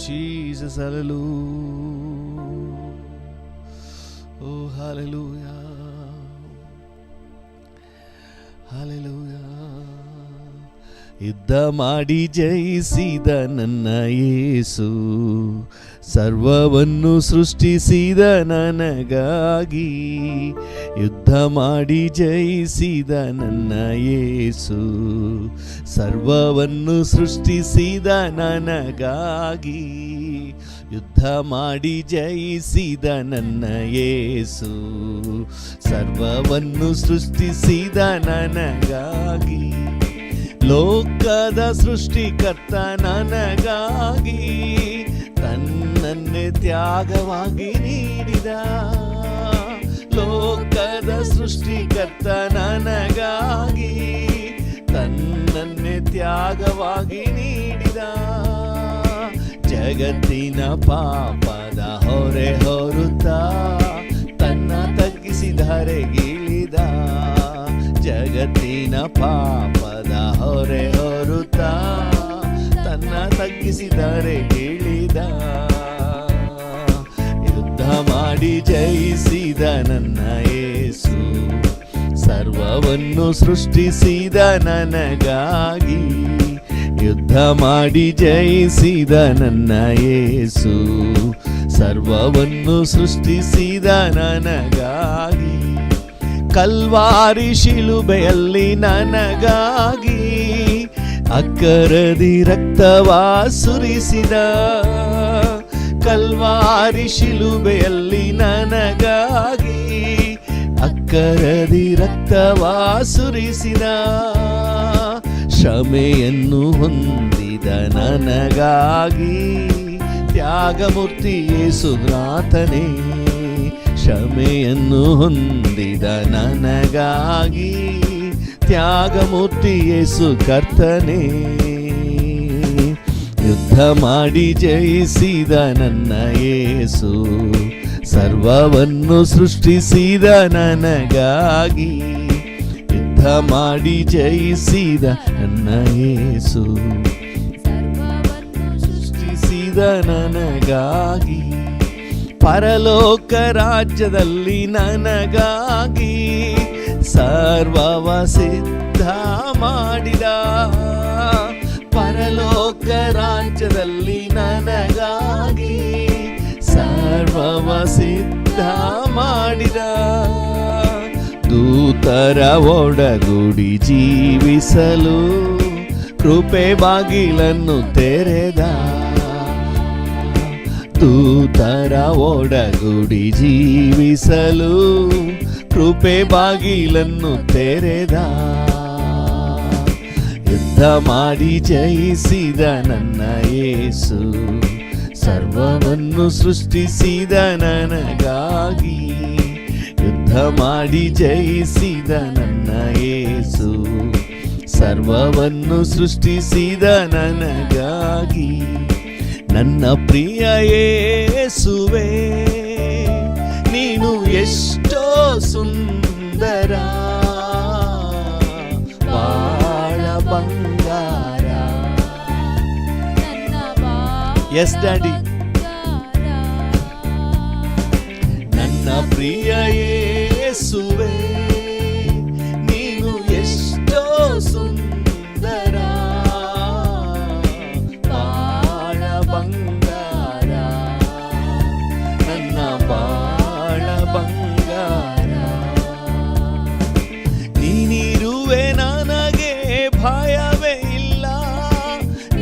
Jesus, hallelujah. Oh, hallelujah. Hallelujah. ಯುದ್ಧ ಮಾಡಿ ಜಯಿಸಿದ ನನ್ನ ಯೇಸು, ಸರ್ವವನ್ನು ಸೃಷ್ಟಿಸಿದ ನನಗಾಗಿ. ಯುದ್ಧ ಮಾಡಿ ಜಯಿಸಿದ ನನ್ನ ಯೇಸು, ಸರ್ವವನ್ನು ಸೃಷ್ಟಿಸಿದ ನನಗಾಗಿ. ಯುದ್ಧ ಮಾಡಿ ಜಯಿಸಿದ ನನ್ನ ಯೇಸು, ಸರ್ವವನ್ನು ಸೃಷ್ಟಿಸಿದ ನನಗಾಗಿ. ಲೋಕದ ಸೃಷ್ಟಿಕರ್ತ ನನಗಾಗಿ ತನ್ನನ್ನೇ ತ್ಯಾಗವಾಗಿ ನೀಡಿದ. ಲೋಕದ ಸೃಷ್ಟಿಕರ್ತ ನನಗಾಗಿ ತನ್ನನ್ನೇ ತ್ಯಾಗವಾಗಿ ನೀಡಿದ. ಜಗತ್ತಿನ ಪಾಪದ ಹೊರೆ ಹೊರುತ್ತಾ ತನ್ನ ತಗ್ಗಿಸಿದರೆಗಿಳಿದ. ಜಗತ್ತಿನ ಪಾಪದ ಹೊರೆ ಹೊರುತ್ತಾ ತನ್ನ ತಗ್ಗಿಸಿದರೆಗಿಳಿದ. ಯುದ್ಧ ಮಾಡಿ ಜಯಿಸಿದ ನನ್ನ ಯೇಸು, ಸರ್ವವನ್ನು ಸೃಷ್ಟಿಸಿದ ನನಗಾಗಿ. ಯುದ್ಧ ಮಾಡಿ ಜಯಿಸಿದ ನನ್ನ ಯೇಸು, ಸರ್ವವನ್ನು ಸೃಷ್ಟಿಸಿದ ನನಗಾಗಿ. ಕಲ್ವಾರಿ ಶಿಲುಬೆಯಲ್ಲಿ ನನಗಾಗಿ ಅಕ್ಕರದಿ ರಕ್ತವ ಸುರಿಸಿದ. ಕಲ್ವಾರಿ ಶಿಲುಬೆಯಲ್ಲಿ ನನಗಾಗಿ ಅಕ್ಕರದಿ ರಕ್ತವ ಸುರಿಸಿದ. ಕ್ಷಮೆಯನ್ನು ಹೊಂದಿದ ನನಗಾಗಿ ತ್ಯಾಗಮೂರ್ತಿ ಯೇಸುನಾಥನೇ. ಕ್ಷಮೆಯನ್ನು ಹೊಂದಿದ ನನಗಾಗಿ ತ್ಯಾಗಮೂರ್ತಿ ಯೇಸು ಕರ್ತನೇ. ಯುದ್ಧ ಮಾಡಿ ಜಯಿಸಿದ ನನ್ನ ಯೇಸು, ಸರ್ವವನ್ನು ಸೃಷ್ಟಿಸಿದ ನನಗಾಗಿ. ಯುದ್ಧ ಮಾಡಿ ಜಯಿಸಿದ ನನ್ನ ಯೇಸು, ಸರ್ವವನ್ನು ಸೃಷ್ಟಿಸಿದ ನನಗಾಗಿ. ಪರಲೋಕ ರಾಜ್ಯದಲ್ಲಿ ನನಗಾಗಿ ಸರ್ವವ ಸಿದ್ಧ ಮಾಡಿದ. ಪರಲೋಕ ರಾಜ್ಯದಲ್ಲಿ ನನಗಾಗಿ ಸರ್ವವ ಸಿದ್ಧ ಮಾಡಿದ. ದೂತರ ಒಡಗೂಡಿ ಜೀವಿಸಲು ಕೃಪೆ ಬಾಗಿಲನ್ನು ತೆರೆದ. ದೂತರ ಒಡಗೂಡಿ ಜೀವಿಸಲು ಕೃಪೆ ಬಾಗಿಲನ್ನು ತೆರೆದ. ಯುದ್ಧ ಮಾಡಿ ಜಯಿಸಿದ ನನ್ನ ಯೇಸು, ಸರ್ವವನ್ನು ಸೃಷ್ಟಿಸಿದ ನನಗಾಗಿ. ಯುದ್ಧ ಮಾಡಿ ಜಯಿಸಿದ ನನ್ನ ಯೇಸು, ಸರ್ವವನ್ನು ಸೃಷ್ಟಿಸಿದ ನನಗಾಗಿ. ನನ್ನ ಪ್ರಿಯ ಯೇಸುವೇ, ನೀನು ಎಷ್ಟೋ ಸುಂದರ, ಬಾಳ ಬಂಗಾರ. Yes daddy. ನನ್ನ ಪ್ರಿಯ ಯೇಸುವೇ, ನೀನು ಎಷ್ಟೋ ಸುಂದರ, ಬಾಳ ಬಂಗಾರ. ನನ್ನ ಬಾಳ ಬಂಗಾರ. ನೀನಿರುವೆ ನನಗೆ ಭಯವೇ ಇಲ್ಲ,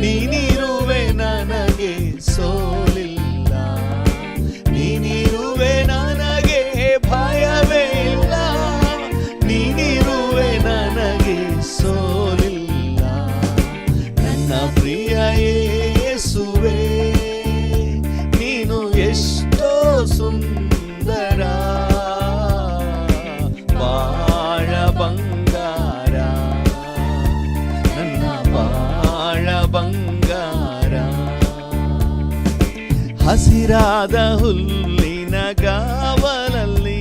ನೀನಿರುವೆ ನನಗೆ ಸೋಲಿಲ್ಲ. ನೀನಿರುವೆ ನನಗೆ ಭಯವೇ ಇಲ್ಲ, ನೀನಿರುವೆ ನನಗೆ ಸೋಲಿಲ್ಲ. ನನ್ನ ಪ್ರಿಯ ಯೇಸುವೇ, ನೀನು ಎಷ್ಟೋ ಸುಂದರ, ಬಾಳ ಬಂಗಾರ. ನನ್ನ ಬಾಳ ಬಂಗಾರ. ಹಸಿರಾದ ಹುಲ್ಲಿನ ಗಾವಲಲ್ಲಿ,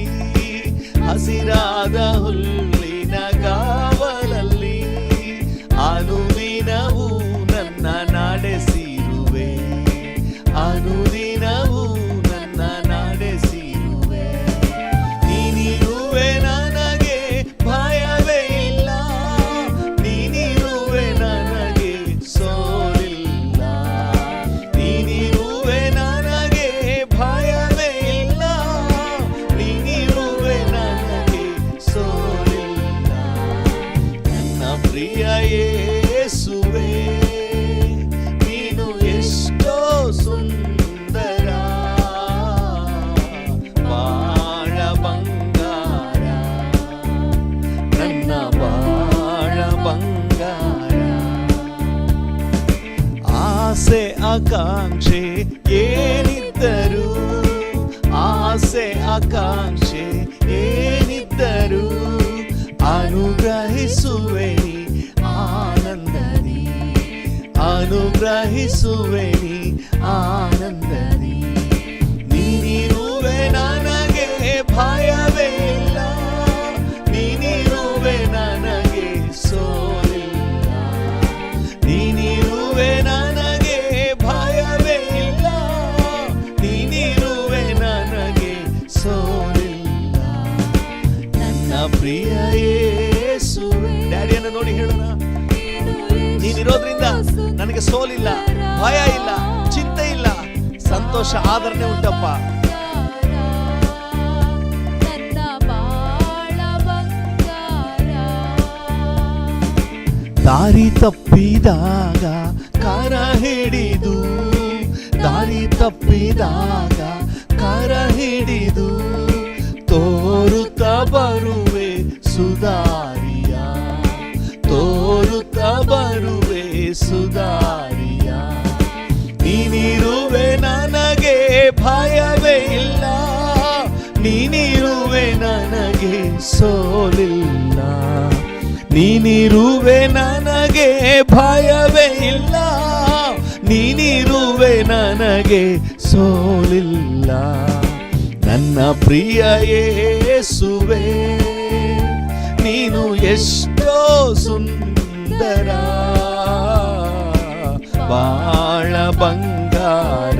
ಹಸಿರಾದ ಹುಲ್ಲಿನ ಗಾವಲಲ್ಲಿ ಅನುದಿನವೂ ನನ್ನ ನಡೆಸಿರುವೆ, ಆಸೆ ಆಕಾಂಕ್ಷೆ ಏನಿದ್ದರು, ಆಸೆ ಆಕಾಂಕ್ಷೆ ಏನಿದ್ದರು ಅನುಗ್ರಹಿಸುವೆ ನೀ ಆನಂದದಿ, ಅನುಗ್ರಹಿಸುವೆ ನೀ ಆನಂದದಿ. ನೀನಿರುವೆ ನನಗೆ ಭಯವೇ ಇಲ್ಲ, ನೀನಿರುವೆ ನನಗೆ ಸೋಲಿಲ್ಲ, ನೀನಿರುವೆ ನನಗೆ ಭಯವೇ ಇಲ್ಲ, ನೀನಿರುವೆ ನನಗೆ ಸೋಲಿಲ್ಲ. ನನ್ನ ಪ್ರಿಯ ಯೇಸುವೇ. ಡ್ಯಾಡಿಯನ್ನು ನೋಡಿ ಹೇಳೋಣ, ನೀನಿರೋದ್ರಿಂದ ನನಗೆ ಸೋಲಿಲ್ಲ, ಭಯ ಇಲ್ಲ, ಚಿಂತೆ ಇಲ್ಲ, ಸಂತೋಷ ಆದರಣೆ ಉಂಟಪ್ಪ. ದಾರಿ ತಪ್ಪಿದಾಗ ಕರ ಹಿಡಿದು, ದಾರಿ ತಪ್ಪಿದಾಗ ಕರ ಹಿಡಿದು ತೋರುತ್ತ ಬರುವೆ ಸುಧಾರಿಯ, ತೋರುತ್ತ ಬರುವೆ ಸುಧಾರಿಯ. ನೀನಿರುವೆ ನನಗೆ ಭಯವೇ ಇಲ್ಲ, ನೀನಿರುವೆ ನನಗೆ ಸೋಲಿಲ್ಲ, ನೀನಿರುವೆ ನನಗೆ ಭಯವೇ ಇಲ್ಲ, ನೀನಿರುವೆ ನನಗೆ ಸೋಲಿಲ್ಲ. ನನ್ನ ಪ್ರಿಯ ಯೇಸುವೇ, ನೀನು ಎಷ್ಟೋ ಸುಂದರ, ಬಾಳ ಬಂಗಾರ,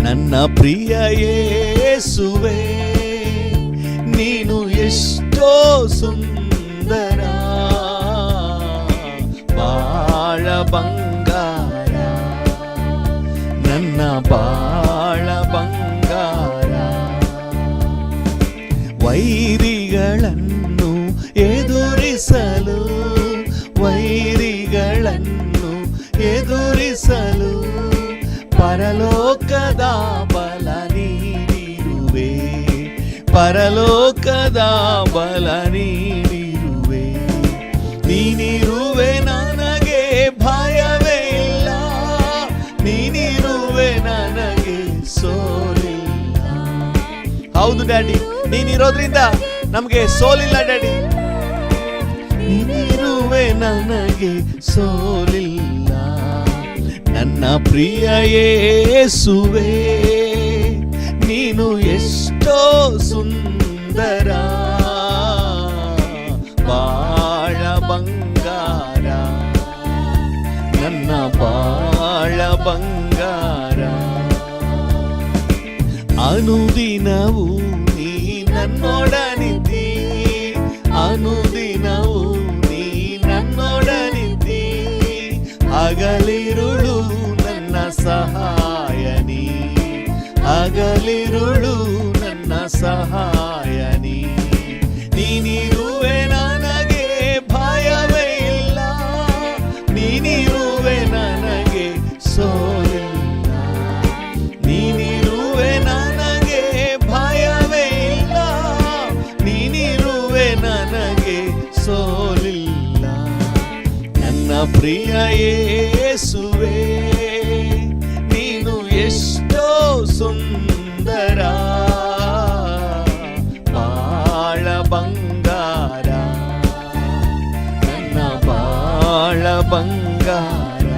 ನನ್ನ ಪ್ರಿಯ ಯೇಸುವೇ, ನೀನು ಎಷ್ಟೋ ಸುಂದರ, ಬಾಳ ಬಂಗಾರ, ನನ್ನ ಬಾಳ ಬಂಗಾರ. ವೈರಿಗಳನ್ನು ಎದುರಿಸಲು, ವೈರಿಗಳನ್ನು ಎದುರಿಸಲು ಪರಲೋಕದ ಬಲ ನೀಡಿರುವೆ, ಪರಲೋಕದ ಬಲ ನೀಡಿರುವೆ. ನೀನಿರುವೆ ನನಗೆ ಭಯವೇ ಇಲ್ಲ, ನೀನಿರುವೆ ನನಗೆ ಸೋಲಿಲ್ಲ. ಹೌದು ಡ್ಯಾಡಿ, ನೀನಿರೋದ್ರಿಂದ ನಮಗೆ ಸೋಲಿಲ್ಲ ಡ್ಯಾಡಿ, ನೀನಿರುವೆ ನನಗೆ ಸೋಲಿಲ್ಲ. ನನ್ನ ಪ್ರಿಯ ಯೇಸುವೇ, ನೀನು ಎಷ್ಟೋ ಸುಂದರ, ಬಾಳ ಬಂಗಾರ, ನನ್ನ ಬಾಳ ಬಂಗಾರ. ಅನುದಿನವೂ ನೀ ನನ್ನೊಡನಿದ್ದಿ, ಅನುದಿನವೂ ನೀ ನನ್ನೊಡನಿದ್ದಿ, ಹಗಲಿರುಳು ನನ್ನ ಸಹಾಯನಿ, ಹಗಲಿರುಳು ನನ್ನ ಸಹಾಯನಿ. ನೀನಿರುವೆ ನನಗೆ ಭಯವೇ ಇಲ್ಲ, ನೀನಿರುವೆ ನನಗೆ ಸೋಲಿಲ್ಲ, ನೀನಿರುವೆ ನನಗೆ ಭಯವೇ ಇಲ್ಲ, ನೀನಿರುವೆ ನನಗೆ ಸೋಲಿಲ್ಲ. ನನ್ನ ಪ್ರಿಯ ಯೇಸುವೇ, ನೀನು ಎಷ್ಟೋ ಸುಂದರ, ಬಾಳ ಬಂಗಾರ, ನನ್ನ ಬಾಳ ಬಂಗಾರ.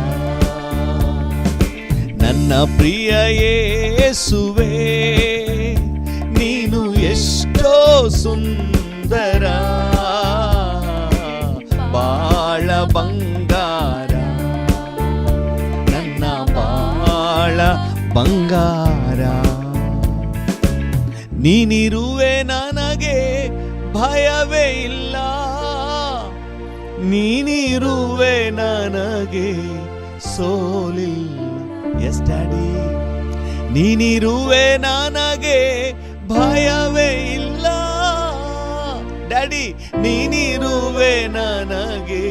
ನನ್ನ ಪ್ರಿಯ ಯೇಸುವೇ, ನೀನು ಎಷ್ಟೋ ಸುಂದರ, ಬಾಳ ಬಂಗಾರ, ನನ್ನ ಬಾಳ ಬಂಗಾರ. ನೀನಿರುವೆ ನನಗೆ ಭಯವೇ ಇಲ್ಲ, ನೀನಿರುವೆ ನನಗೆ ಸೋಲಿಲ್ಲ. ಎಸ್ ಡ್ಯಾಡಿ, ನೀನಿರುವೆ ನನಗೆ ಭಯವೇ ಇಲ್ಲ ಡ್ಯಾಡಿ, ನೀನಿರುವೆ ನನಗೆ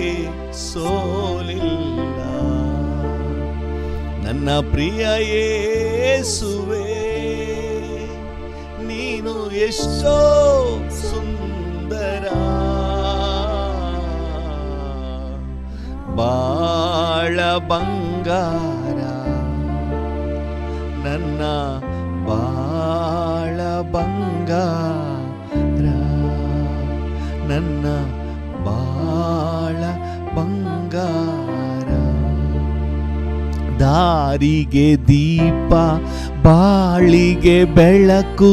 ಸೋಲಿಲ್ಲ. ನನ್ನ ಪ್ರಿಯ ಯೇಸುವೇ, ನೀನು ಎಷ್ಟೋ ಸುಂದರ, ಬಾಳ ಬಂಗಾರ, ನನ್ನ ಬಾಳ ಬಂಗಾರ, ನನ್ನ ಬಾಳ ಬಂಗಾರ. ದಾರಿಗೆ ದೀಪ ಬಾಳಿಗೆ ಬೆಳಕು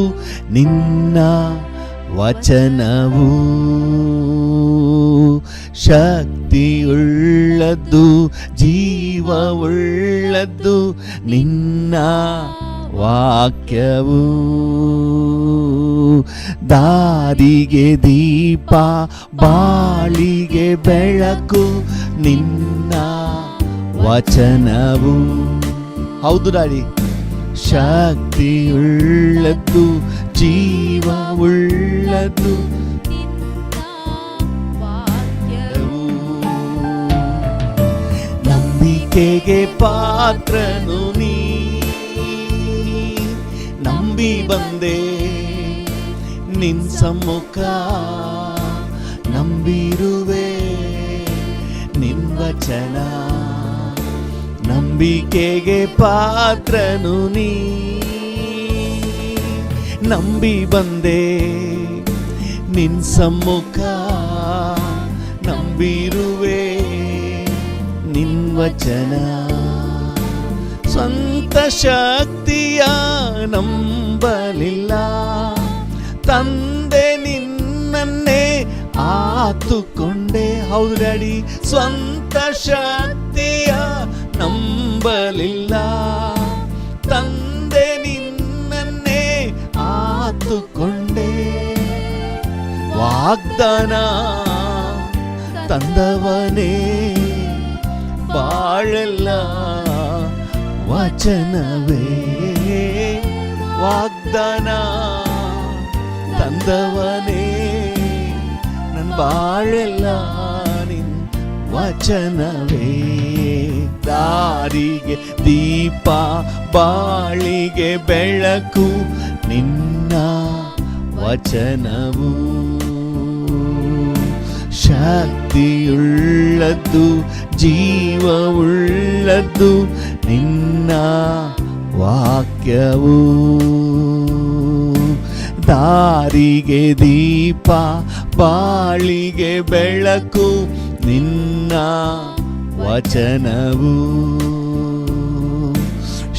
ನಿನ್ನ ವಚನವು, ಶಕ್ತಿಯುಳ್ಳದ್ದು ಜೀವವುಳ್ಳದ್ದು ನಿನ್ನ ವಾಕ್ಯವು. ದಾರಿಗೆ ದೀಪ ಬಾಳಿಗೆ ಬೆಳಕು ನಿನ್ನ ವಚನವು. ಹೌದು ದಾಡಿ, ಶಕ್ತಿಯುಳ್ಳದ್ದು ಜೀವವುಳ್ಳದ್ದು ನಂಬಿಕೆಗೆ ಪಾತ್ರನು ನೀ, ನಂಬಿ ಬಂದೆ ನಿನ್ ಸಮ್ಮುಖ, ನಂಬಿರುವೆ ನಿನ್ ವಚನ. ನಂಬಿಕೆಗೆ ಪಾತ್ರನು ನೀ, ನಂಬಿ ಬಂದೆ ನಿನ್ ಸಮ್ಮುಖ, ನಂಬಿರುವೆ ನಿನ್ ವಚನ. ಸ್ವಂತ ಶಕ್ತಿಯ ನಂಬಲಿಲ್ಲ, ತಂದೆ ನಿನ್ನನ್ನೇ ಆತುಕೊಂಡೆ. ಹೌದು ಡ್ಯಾಡಿ, ಸ್ವಂತ ಶಕ್ತಿಯ ನಂಬಲಿಲ್ಲ, ತಂದೆ ನಿನ್ನನ್ನೇ ಆತುಕೊಂಡೆ. ವಾಗ್ದಾನ ತಂದವನೇ ಬಾಳೆಲ್ಲ ವಚನವೇ, ವಾಗ್ದಾನ ತಂದವನೇ ನನ್ ಬಾಳೆಲ್ಲ ನಿನ್ ವಚನವೇ. ದಾರಿಗೆ ದೀಪ ಬಾಳಿಗೆ ಬೆಳಕು ನಿನ್ನ ವಚನವು, ಶಕ್ತಿಯುಳ್ಳದ್ದು ಜೀವವುಳ್ಳದ್ದು ನಿನ್ನ ವಾಕ್ಯವು. ದಾರಿಗೆ ದೀಪ ಬಾಳಿಗೆ ಬೆಳಕು ನಿನ್ನ ವಚನವು,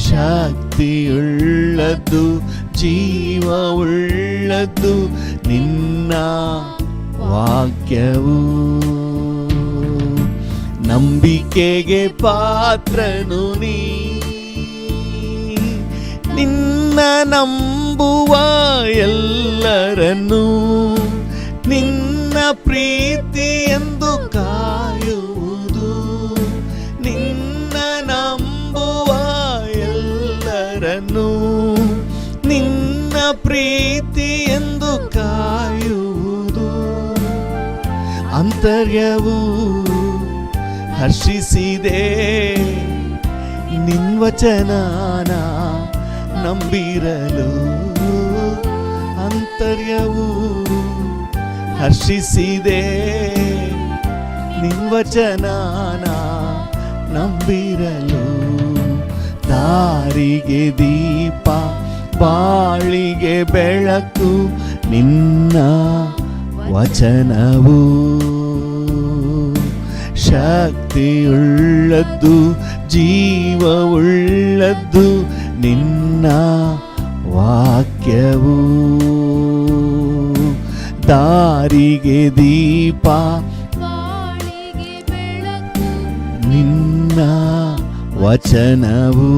ಶಕ್ತಿಯುಳ್ಳದ್ದು ಜೀವವುಳ್ಳದ್ದು ನಿನ್ನ ವಾಕ್ಯವು. ನಂಬಿಕೆಗೆ ಪಾತ್ರನು ನೀ, ನಿನ್ನ ನಂಬುವ ಎಲ್ಲರನ್ನು ನಿನ್ನ ಪ್ರೀತಿ ಎಂದು ಕಾಯುವುದು. ನಿನ್ನ ನಂಬುವ ಎಲ್ಲರನ್ನು ನಿನ್ನ ಪ್ರೀತಿ ಎಂದು ಕಾಯುವುದು. ಅಂತರ್ಯವು ಹರ್ಷಿಸಿದೆ ನಿನ್ ವಚನಾನ ನಂಬಿರಲು. ಅಂತರ್ಯವು ಹರ್ಷಿಸಿದೆ ನಿನ್ ವಚನಾನ ನಂಬಿರಲು. ದಾರಿಗೆ ದೀಪ ಬಾಳಿಗೆ ಬೆಳಕು ನಿನ್ನ ವಚನವು, ಶಕ್ತಿಯುಳ್ಳದ್ದು ಜೀವವುಳ್ಳದ್ದು ನಿನ್ನ ವಾಕ್ಯವು. ದಾರಿಗೆ ದೀಪ ಬಾಳಿಗೆ ಬೆಳಕು ನಿನ್ನ ವಚನವು,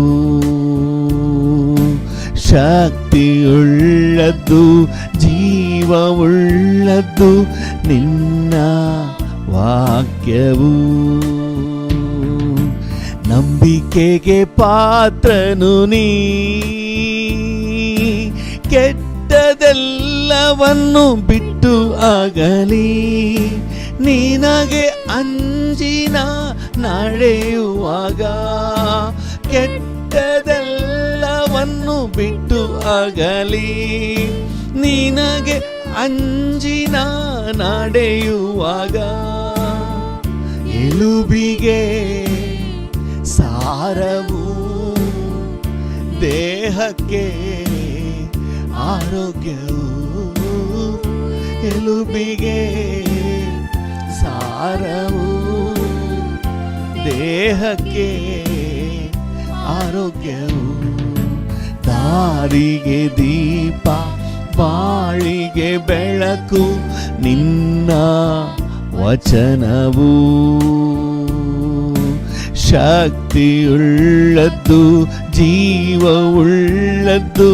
ಶಕ್ತಿಯುಳ್ಳದ್ದು ಜೀವವುಳ್ಳದ್ದು ನಿನ್ನ ವಾಕ್ಯವು. ನಂಬಿಕೆಗೆ ಪಾತ್ರನು ನೀ, ಕೆಟ್ಟದೆಲ್ಲವನ್ನು ಬಿಟ್ಟು ಆಗಲಿ ನಿನಗೆ ಅಂಜಿನ ನಡೆಯುವಾಗ. ಕೆಟ್ಟದೆಲ್ಲವನ್ನು ಬಿಟ್ಟು ಆಗಲಿ ನಿನಗೆ ಅಂಜಿನ ನಡೆಯುವಾಗ. ಎಲುಬಿಗೆ ಸಾರವು, ದೇಹಕ್ಕೆ ಆರೋಗ್ಯವು. ಎಲುಬಿಗೆ ಸಾರವು, ದೇಹಕ್ಕೆ ಆರೋಗ್ಯವು. ದಾರಿಗೆ ದೀಪ, ಬಾಳಿಗೆ ಬೆಳಕು, ನಿನ್ನ ವಚನವು. ಶಕ್ತಿಯುಳ್ಳದ್ದು, ಜೀವವುಳ್ಳದ್ದು,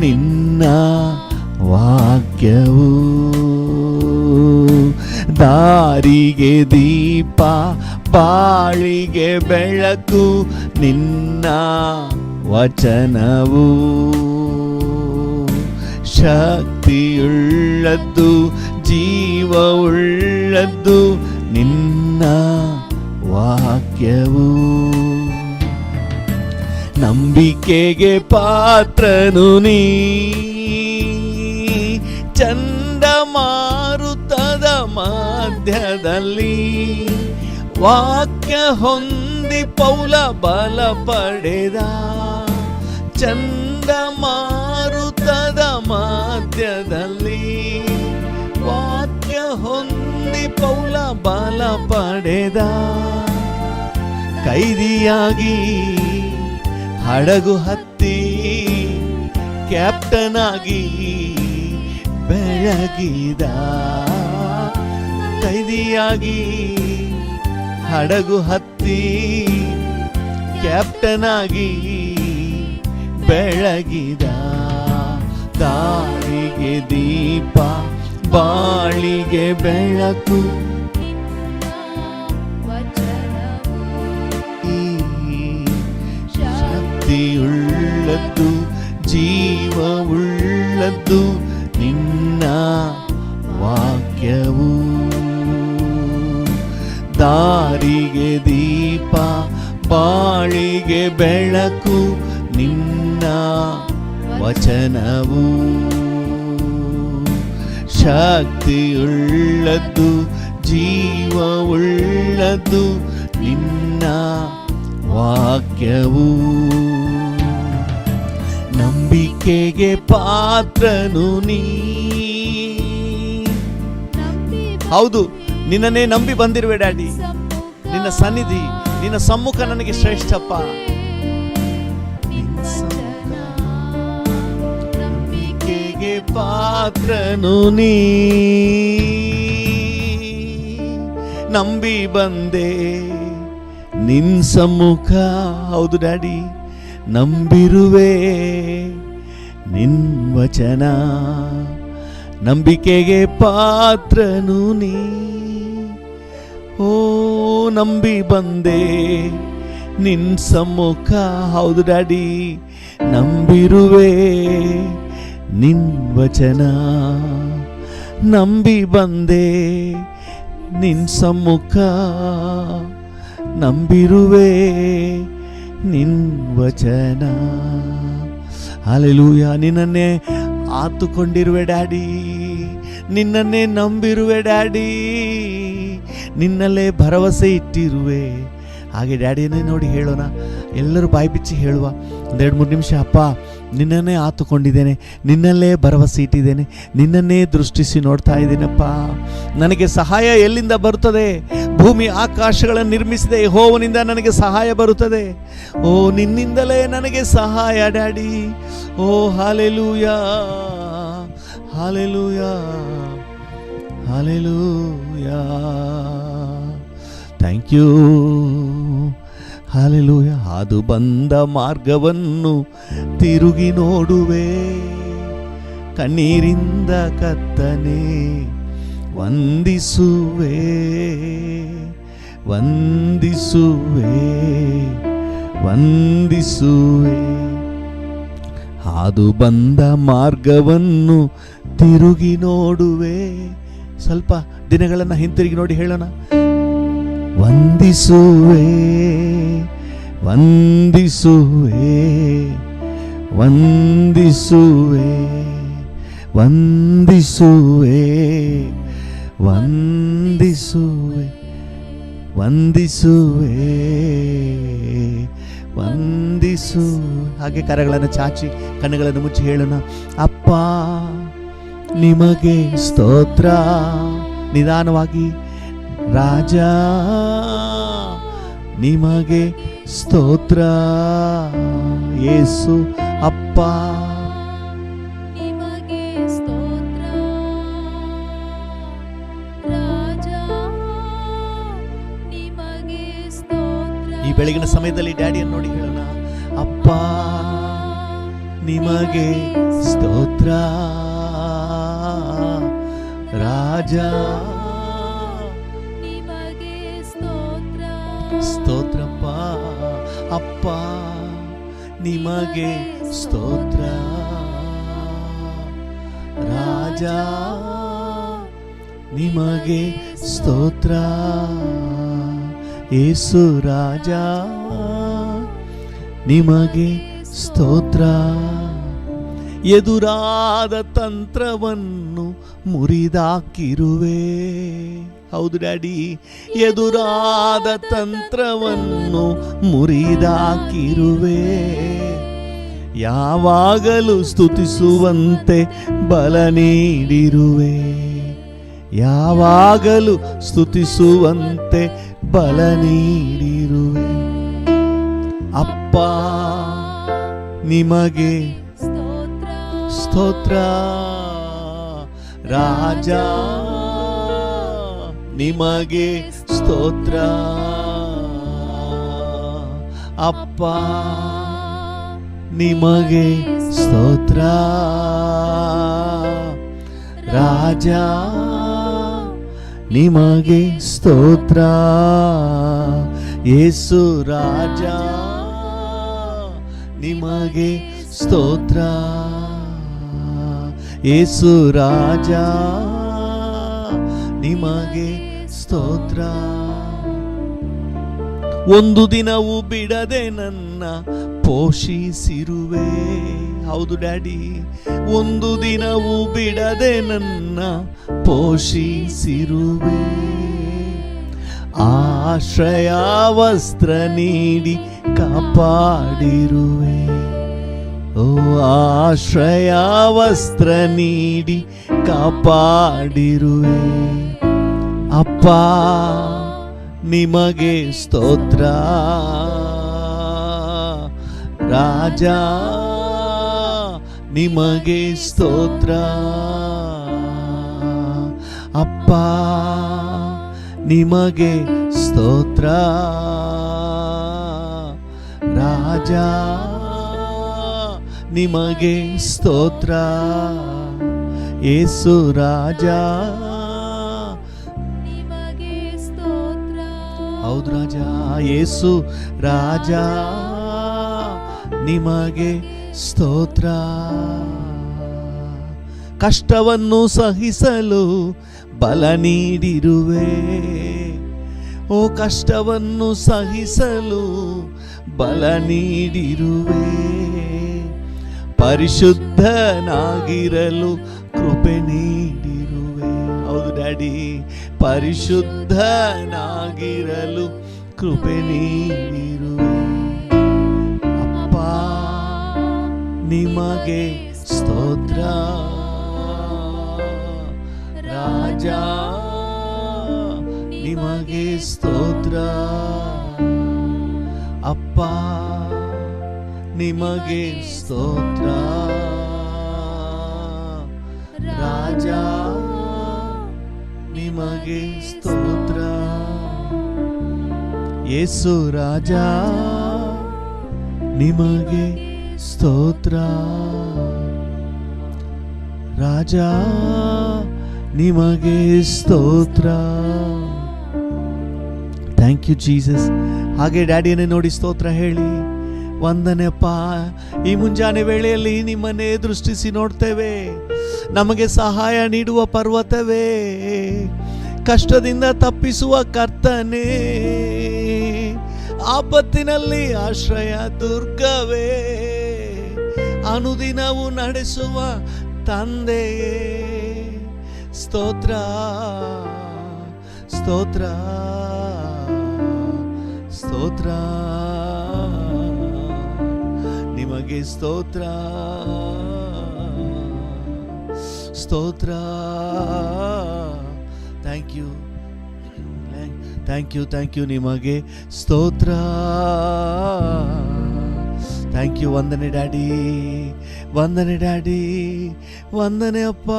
ನಿನ್ನ ವಾಕ್ಯವು. ದಾರಿಗೆ ದೀಪ, ಬಾಳಿಗೆ ಬೆಳಕು, ನಿನ್ನ ವಚನವು. ಶಕ್ತಿಯುಳ್ಳದ್ದು, ಜೀವವುಳ್ಳದ್ದು, ನಿನ್ನ ವಾಕ್ಯವು. ನಂಬಿಕೆಗೆ ಪಾತ್ರನು ನೀ, ಚಂಡಮಾರುತದ ಮಧ್ಯದಲ್ಲಿ ವಾಕ್ಯ ಹೊಂದಿ ಪೌಲ ಬಲ ಪಡೆದ. ಚಂಡಮಾರುತದ ಮಧ್ಯದಲ್ಲಿ ವಾಕ್ಯ ಹೊಂದಿ ಪೌಲ ಬಲ ಪಡೆದ. ಕೈದಿಯಾಗಿ ಹಡಗು ಹತ್ತಿ ಕ್ಯಾಪ್ಟನ್ ಆಗಿ ಬೆಳಗಿದ. ಕೈದಿಯಾಗಿ ಹಡಗು ಹತ್ತಿ ಕ್ಯಾಪ್ಟನ್ ಆಗಿ ಬೆಳಗಿದ. ದಾರಿಗೆ ದೀಪ, ಬಾಳಿಗೆ ಬೆಳಕು, ಶಕ್ತಿಯುಳ್ಳದ್ದು, ಜೀವವುಳ್ಳದ್ದು, ನಿನ್ನ ವಾಕ್ಯವು. ದಾರಿಗೆ ದೀಪ, ಬಾಳಿಗೆ ಬೆಳಕು, ನಿನ್ನ ವಚನವು. ಶಕ್ತಿಯುಳ್ಳದ್ದು, ಜೀವವುಳ್ಳದ್ದು, ನಿನ್ನ ವಾಕ್ಯವು. ನಂಬಿಕೆಗೆ ಪಾತ್ರನು ನೀ. ಹೌದು, ನಿನ್ನನ್ನೇ ನಂಬಿ ಬಂದಿರುವೆ ಡ್ಯಾಡಿ. ನಿನ್ನ ಸನ್ನಿಧಿ, ನಿನ್ನ ಸಮ್ಮುಖ ನನಗೆ ಶ್ರೇಷ್ಠಪ್ಪ. ನಂಬಿಕೆಗೆ ಪಾತ್ರನು ನೀ, ನಂಬಿ ಬಂದೆ ನಿನ್ ಸಮ್ಮುಖ. ಹೌದು ಡ್ಯಾಡಿ, ನಂಬಿರುವೆ ನಿನ್ ವಚನ. ನಂಬಿಕೆಗೆ ಪಾತ್ರನು ನೀ. ಓ ನಂಬಿ ಬಂದೆ ನಿನ್ ಸಮ್ಮುಖ. ಹೌದು ಡ್ಯಾಡಿ, ನಂಬಿರುವೆ ನಿನ್ ವಚನ. ನಂಬಿ ಬಂದೆ ನಿನ್ ಸಮ್ಮುಖ, ನಂಬಿರುವೆ ನಿನ್ ವಚನ. ಹಲ್ಲೆಲೂಯಾ. ನಿನ್ನನ್ನೇ ಆತುಕೊಂಡಿರುವೆ ಡ್ಯಾಡಿ, ನಿನ್ನನ್ನೇ ನಂಬಿರುವೆ ಡ್ಯಾಡಿ, ನಿನ್ನಲ್ಲೇ ಭರವಸೆ ಇಟ್ಟಿರುವೆ. ಹಾಗೆ ಡ್ಯಾಡಿಯನ್ನೇ ನೋಡಿ ಹೇಳೋಣ, ಎಲ್ಲರೂ ಬಾಯಿ ಬಿಚ್ಚಿ ಹೇಳುವ. 2-3 ನಿಮಿಷ. ಅಪ್ಪ, ನಿನ್ನನ್ನೇ ಆತುಕೊಂಡಿದ್ದೇನೆ, ನಿನ್ನಲ್ಲೇ ಭರವಸೆ ಇಟ್ಟಿದ್ದೇನೆ, ನಿನ್ನನ್ನೇ ದೃಷ್ಟಿಸಿ ನೋಡ್ತಾ ಇದ್ದೀನಪ್ಪ. ನನಗೆ ಸಹಾಯ ಎಲ್ಲಿಂದ ಬರುತ್ತದೆ? ಭೂಮಿ ಆಕಾಶಗಳನ್ನು ನಿರ್ಮಿಸಿದೆ ಯೆಹೋವನಿಂದ ನನಗೆ ಸಹಾಯ ಬರುತ್ತದೆ. ಓ ನಿನ್ನಿಂದಲೇ ನನಗೆ ಸಹಾಯ ಡ್ಯಾಡಿ. ಓ hallelujah, hallelujah, hallelujah. Thank you. Hallelujah. ಹಾದು ಬಂದ ಮಾರ್ಗವನ್ನು ತಿರುಗಿ ನೋಡುವೆ, ಕಣ್ಣೀರಿಂದ ಕರ್ತನೇ ವಂದಿಸುವೆ, ವಂದಿಸುವೆ, ವಂದಿಸುವೆ. ಹಾದು ಬಂದ ಮಾರ್ಗವನ್ನು ತಿರುಗಿ ನೋಡುವೆ. ಸ್ವಲ್ಪ ದಿನಗಳನ್ನು ಹಿಂತಿರುಗಿ ನೋಡಿ ಹೇಳೋಣ. ವಂದಿಸುವೆ, ವಂದಿಸುವೆ, ವಂದಿಸುವೆ, ವಂದಿಸುವೆ, ವಂದಿಸುವೆ. ವಂದಿಸುವೆ ವಂದಿಸು. ಹಾಗೆ ಕರಗಳನ್ನು ಚಾಚಿ ಕಣ್ಣುಗಳನ್ನು ಮುಚ್ಚಿ ಹೇಳೋಣ. ಅಪ್ಪ ನಿಮಗೆ ಸ್ತೋತ್ರ. ನಿಧಾನವಾಗಿ. ರಾಜ ನಿಮಗೆ ಸ್ತೋತ್ರ. ಯೇಸು ಅಪ್ಪ ನಿಮಗೆ ಸ್ತೋತ್ರ. ರಾಜ ನಿಮಗೆ ಸ್ತೋತ್ರ. ಈ ಬೆಳಗಿನ ಸಮಯದಲ್ಲಿ ಡ್ಯಾಡಿಯನ್ನು ನೋಡಿ ಹೇಳೋಣ. ಅಪ್ಪ ನಿಮಗೆ ಸ್ತೋತ್ರ. ರಾಜ ನಿಮಗೆ ಸ್ತೋತ್ರ. ಸ್ತೋತ್ರಪ್ಪ. ಅಪ್ಪ ನಿಮಗೆ ಸ್ತೋತ್ರ. ರಾಜ ನಿಮಗೆ ಸ್ತೋತ್ರ. ಯೇಸು ರಾಜ ನಿಮಗೆ ಸ್ತೋತ್ರ. ಎದುರಾದ ತಂತ್ರವನ್ನು ಮುರಿದಾಕಿರುವೆ. ಹೌದು ಡ್ಯಾಡಿ, ಎದುರಾದ ತಂತ್ರವನ್ನು ಮುರಿದಾಕಿರುವೆ. ಯಾವಾಗಲೂ ಸ್ತುತಿಸುವಂತೆ ಬಲ ನೀಡಿರುವೆ. ಯಾವಾಗಲೂ ಸ್ತುತಿಸುವಂತೆ ಬಲ ನೀಡಿರುವೆ. ಅಪ್ಪ ನಿಮಗೆ ಸ್ತೋತ್ರ. ಸ್ತೋತ್ರ. ರಾಜ ನಿಮಗೆ ಸ್ತೋತ್ರ. ಅಪ್ಪ ನಿಮಗೆ ಸ್ತೋತ್ರ. ರಾಜ ನಿಮಗೆ ಸ್ತೋತ್ರ. ಯೇಸು ರಾಜ ನಿಮಗೆ ಸ್ತೋತ್ರ. ಯೇಸು ರಾಜ ನಿಮಗೆ ಸ್ತೋತ್ರ. ಒಂದು ದಿನವೂ ಬಿಡದೆ ನನ್ನ ಪೋಷಿಸಿರುವೆ. ಹೌದು ಡ್ಯಾಡಿ, ಒಂದು ದಿನವೂ ಬಿಡದೆ ನನ್ನ ಪೋಷಿಸಿರುವೆ. ಆಶ್ರಯ ವಸ್ತ್ರ ನೀಡಿ ಕಾಪಾಡಿರುವೆ. ಓ ಆಶ್ರಯ ವಸ್ತ್ರ ನೀಡಿ ಕಾಪಾಡಿರುವೆ. ಅಪ್ಪ ನಿಮಗೆ ಸ್ತೋತ್ರ. ರಾಜ ನಿಮಗೆ ಸ್ತೋತ್ರ. ಅಪ್ಪ ನಿಮಗೆ ಸ್ತೋತ್ರ. ರಾಜ ನಿಮಗೆ ಸ್ತೋತ್ರ. ಯೇಸು ರಾಜ ನಿಮಗೆ ಸ್ತೋತ್ರ. ಹೌದು ರಾಜ. ಯೇಸು ರಾಜ ನಿಮಗೆ ಸ್ತೋತ್ರ. ಕಷ್ಟವನ್ನು ಸಹಿಸಲು ಬಲ ನೀಡಿರುವೆ. ಓ ಕಷ್ಟವನ್ನು ಸಹಿಸಲು ಬಲ ನೀಡಿರುವೆ. ಪರಿಶುದ್ಧನಾಗಿರಲು ಕೃಪೆ ನೀಡಿರುವೆ. ಹೌದು ಡ್ಯಾಡಿ, ಪರಿಶುದ್ಧನಾಗಿರಲು ಕೃಪೆ ನೀಡಿರುವೆ. ಅಪ್ಪ ನಿಮಗೆ ಸ್ತೋತ್ರ. ರಾಜ ನಿಮಗೆ ಸ್ತೋತ್ರ. ಅಪ್ಪ ನಿಮಗೆ ಸ್ತೋತ್ರ. ರಾಜ ನಿಮಗೆ ಸ್ತೋತ್ರ. ಯೇಸು ರಾಜ ನಿಮಗೆ ಸ್ತೋತ್ರ. ರಾಜ ನಿಮಗೆ ಸ್ತೋತ್ರ. Thank you Jesus. ಹಾಗೆ ಡ್ಯಾಡಿಯನ್ನೇ ನೋಡಿ ಸ್ತೋತ್ರ ಹೇಳಿ. ವಂದನೆಪ್ಪ, ಈ ಮುಂಜಾನೆ ವೇಳೆಯಲ್ಲಿ ನಿಮ್ಮನ್ನೇ ದೃಷ್ಟಿಸಿ ನೋಡ್ತೇವೆ. ನಮಗೆ ಸಹಾಯ ನೀಡುವ ಪರ್ವತವೇ, ಕಷ್ಟದಿಂದ ತಪ್ಪಿಸುವ ಕರ್ತನೇ, ಆಪತ್ತಿನಲ್ಲಿ ಆಶ್ರಯ ದುರ್ಗವೇ, ಅನುದಿನವೂ ನಡೆಸುವ ತಂದೆಯೇ, ಸ್ತೋತ್ರ ಸ್ತೋತ್ರ ಸ್ತೋತ್ರ, ನಿಮಗೆ ಸ್ತೋತ್ರ, ಸ್ತೋತ್ರ. Thank you, thank you, thank you. ನಿಮಗೆ ಸ್ತೋತ್ರ, ಥ್ಯಾಂಕ್ ಯು. ವಂದನೆ ಡ್ಯಾಡಿ, ವಂದನೆ ಡ್ಯಾಡಿ, ವಂದನೆ ಅಪ್ಪ,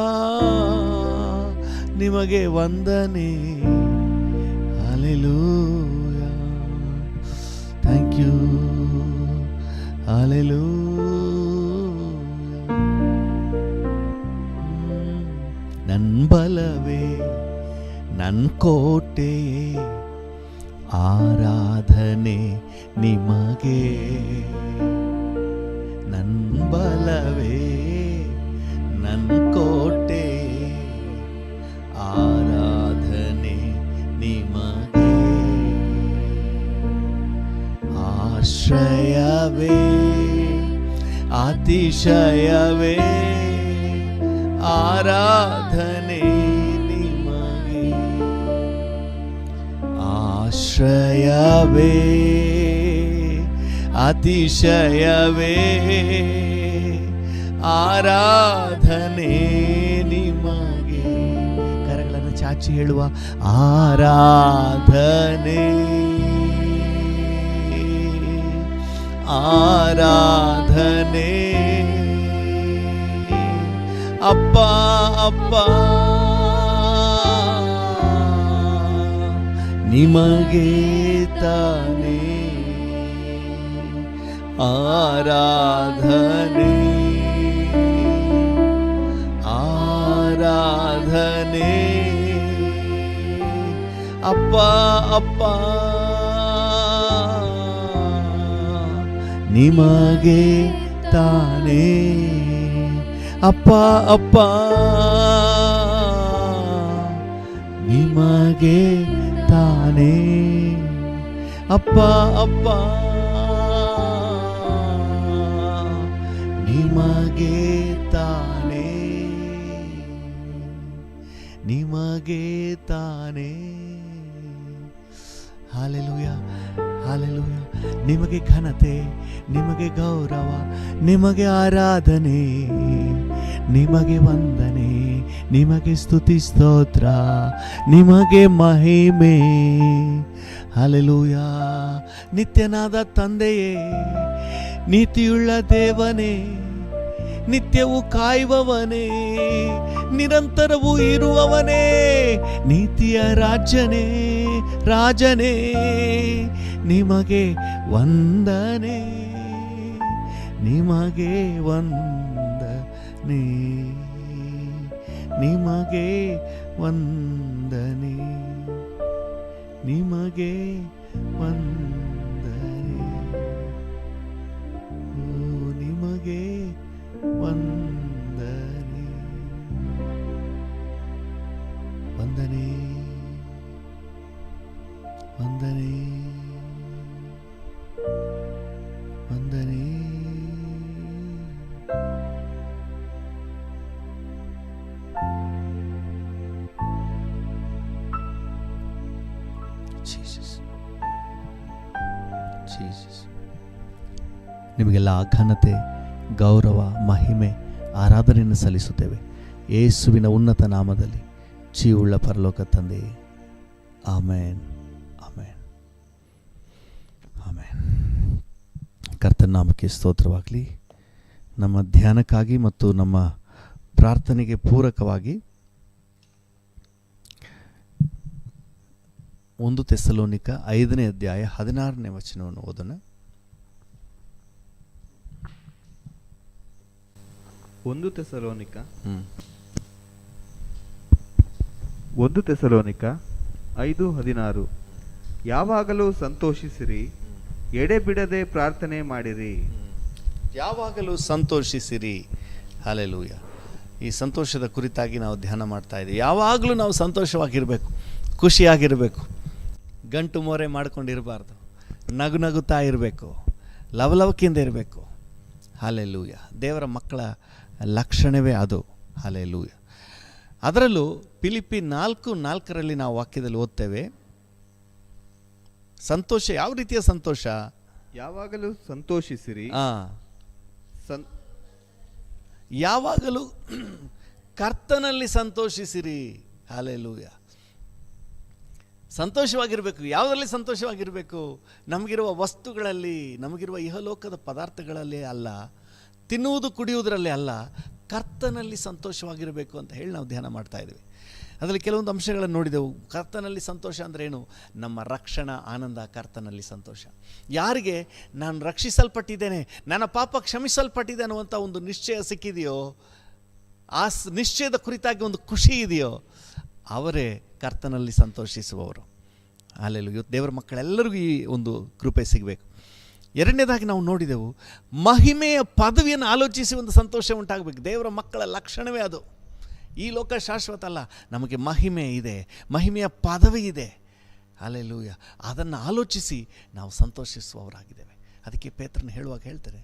ನಿಮಗೆ ವಂದನೆ. Hallelujah, thank you, hallelujah. ನನ್ ಬಲವೇ ನನ್ ಕೋಟೆಯೇ, ಆರಾಧನೆ ನಿಮಗೆ. ನನ್ ಬಲವೇ ನನ್ ಕೋಟೆ, ಆರಾಧನೆ ನಿಮಗೆ. ಆಶ್ರಯವೇ ಅತಿಶಯವೇ, ಆರಾಧನೆ ನಿಮಗೆ. ಆಶ್ರಯವೇ ಅತಿಶಯವೇ, ಆರಾಧನೆ ನಿಮಗೆ. ಕರಗಳನ್ನು ಚಾಚಿ ಹೇಳುವ, ಆರಾಧನೆ, ಆರಾಧನೆ. ಅಪ್ಪ ಅಪ್ಪ ನಿಮಗೆ ತಾನೇ ಆರಾಧನೆ, ಆರಾಧನೆ. ಅಪ್ಪ ಅಪ್ಪ ನಿಮಗೆ ತಾನೇ. ಅಪ್ಪ ಅಪ್ಪ ನಿಮಗೆ ತಾನೇ. ಅಪ್ಪ ಅಪ್ಪ ನಿಮಗೆ ತಾನೇ, ನಿಮಗೆ ತಾನೇ. Hallelujah, hallelujah. ನಿಮಗೆ ಘನತೆ, ನಿಮಗೆ ಗೌರವ, ನಿಮಗೆ ಆರಾಧನೆ, ನಿಮಗೆ ವಂದನೆ, ನಿಮಗೆ ಸ್ತುತಿ ಸ್ತೋತ್ರ, ನಿಮಗೆ ಮಹಿಮೆ. ಹಾಲೆಲೂಯಾ. ನಿತ್ಯನಾದ ತಂದೆಯೇ, ನೀತಿಯುಳ್ಳ ದೇವನೇ, ನಿತ್ಯವೂ ಕಾಯುವವನೇ, ನಿರಂತರವೂ ಇರುವವನೇ, ನೀತಿಯ ರಾಜನೇ, ರಾಜನೇ, ನಿಮಗೆ ವಂದನೆ, ನಿಮಗೆ ವಂದನೆ, ನಿಮಗೆ ವಂದನೆ, ನಿಮಗೆ ವಂದನೆ, ಓ ನಿಮಗೆ ವಂದನೆ, ವಂದನೆ, ವಂದನೆ, ವಂದನೆ. Jesus, Jesus. ನಿಮಗೆಲ್ಲ ಘನತೆ, ಗೌರವ, ಮಹಿಮೆ, ಆರಾಧನೆಯನ್ನು ಸಲ್ಲಿಸುತ್ತೇವೆ ಯೇಸುವಿನ ಉನ್ನತ ನಾಮದಲ್ಲಿ, ಜೀವುಳ್ಳ ಪರಲೋಕ ತಂದೆಯೇ. ಆಮೇನ್, ಆಮೇನ್, ಆಮೇನ್. ಕರ್ತನ ನಾಮಕ್ಕೆ ಸ್ತೋತ್ರವಾಗಲಿ. ನಮ್ಮ ಧ್ಯಾನಕ್ಕಾಗಿ ಮತ್ತು ನಮ್ಮ ಪ್ರಾರ್ಥನೆಗೆ ಪೂರಕವಾಗಿ 1 ಥೆಸಲೋನಿಕ 5ನೇ ಅಧ್ಯಾಯ 16ನೇ ವಚನವನ್ನು ಓದೋಣ. 1 ಥೆಸಲೋನಿಕ 5:16. ಯಾವಾಗಲೂ ಸಂತೋಷಿಸಿರಿ, ಎಡೆಬಿಡದೆ ಪ್ರಾರ್ಥನೆ ಮಾಡಿರಿ. ಯಾವಾಗಲೂ ಸಂತೋಷಿಸಿರಿ. ಹಲ್ಲೆಲೂಯಾ. ಈ ಸಂತೋಷದ ಕುರಿತಾಗಿ ನಾವು ಧ್ಯಾನ ಮಾಡ್ತಾ ಇದ್ದೀವಿ. ಯಾವಾಗಲೂ ನಾವು ಸಂತೋಷವಾಗಿರಬೇಕು, ಖುಷಿಯಾಗಿರಬೇಕು, ಗಂಟು ಮೋರೆ ಮಾಡ್ಕೊಂಡಿರಬಾರ್ದು, ನಗು ನಗುತ್ತಾ ಇರಬೇಕು, ಲವಲವಿಕೆಯಿಂದ ಇರಬೇಕು. ಹಲ್ಲೆಲೂಯಾ. ದೇವರ ಮಕ್ಕಳ ಲಕ್ಷಣವೇ ಅದು. ಹಲ್ಲೆಲೂಯಾ. ಅದರಲ್ಲೂ ಫಿಲಿಪ್ಪಿ 4:4 ನಾವು ವಾಕ್ಯದಲ್ಲಿ ಓದ್ತೇವೆ, ಸಂತೋಷ ಯಾವ ರೀತಿಯ ಸಂತೋಷ? ಯಾವಾಗಲೂ ಸಂತೋಷಿಸಿರಿ. ಯಾವಾಗಲೂ ಕರ್ತನಲ್ಲಿ ಸಂತೋಷಿಸಿರಿ. ಹಲ್ಲೆಲೂಯ. ಸಂತೋಷವಾಗಿರಬೇಕು. ಯಾವುದರಲ್ಲಿ ಸಂತೋಷವಾಗಿರಬೇಕು? ನಮಗಿರುವ ವಸ್ತುಗಳಲ್ಲಿ, ನಮಗಿರುವ ಇಹಲೋಕದ ಪದಾರ್ಥಗಳಲ್ಲಿ ಅಲ್ಲ, ತಿನ್ನುವುದು ಕುಡಿಯುವುದರಲ್ಲಿ ಅಲ್ಲ, ಕರ್ತನಲ್ಲಿ ಸಂತೋಷವಾಗಿರಬೇಕು ಅಂತ ಹೇಳಿ ನಾವು ಧ್ಯಾನ ಮಾಡ್ತಾ ಇದ್ವಿ. ಅದರಲ್ಲಿ ಕೆಲವೊಂದು ಅಂಶಗಳನ್ನು ನೋಡಿದೆವು. ಕರ್ತನಲ್ಲಿ ಸಂತೋಷ ಅಂದರೆ ಏನು? ನಮ್ಮ ರಕ್ಷಣಾ ಆನಂದ, ಕರ್ತನಲ್ಲಿ ಸಂತೋಷ. ಯಾರಿಗೆ ನಾನು ರಕ್ಷಿಸಲ್ಪಟ್ಟಿದ್ದೇನೆ, ನನ್ನ ಪಾಪ ಕ್ಷಮಿಸಲ್ಪಟ್ಟಿದೆ ಅನ್ನುವಂಥ ಒಂದು ನಿಶ್ಚಯ ಸಿಕ್ಕಿದೆಯೋ, ಆ ನಿಶ್ಚಯದ ಕುರಿತಾಗಿ ಒಂದು ಖುಷಿ ಇದೆಯೋ, ಅವರೇ ಕರ್ತನಲ್ಲಿ ಸಂತೋಷಿಸುವವರು. ಅಲ್ಲೆಲ್ಲೂ ಇವತ್ತು ದೇವರ ಮಕ್ಕಳೆಲ್ಲರಿಗೂ ಈ ಒಂದು ಕೃಪೆ ಸಿಗಬೇಕು. ಎರಡನೇದಾಗಿ ನಾವು ನೋಡಿದೆವು, ಮಹಿಮೆಯ ಪದವಿಯನ್ನು ಆಲೋಚಿಸಿ ಒಂದು ಸಂತೋಷ ಉಂಟಾಗಬೇಕು. ದೇವರ ಮಕ್ಕಳ ಲಕ್ಷಣವೇ ಅದು. ಈ ಲೋಕ ಶಾಶ್ವತ ಅಲ್ಲ, ನಮಗೆ ಮಹಿಮೆ ಇದೆ, ಮಹಿಮೆಯ ಪದವಿ ಇದೆ. ಹಲ್ಲೆಲೂಯ. ಅದನ್ನು ಆಲೋಚಿಸಿ ನಾವು ಸಂತೋಷಿಸುವವರಾಗಿದ್ದೇವೆ. ಅದಕ್ಕೆ ಪೇತ್ರನ ಹೇಳುವಾಗ ಹೇಳ್ತಾರೆ,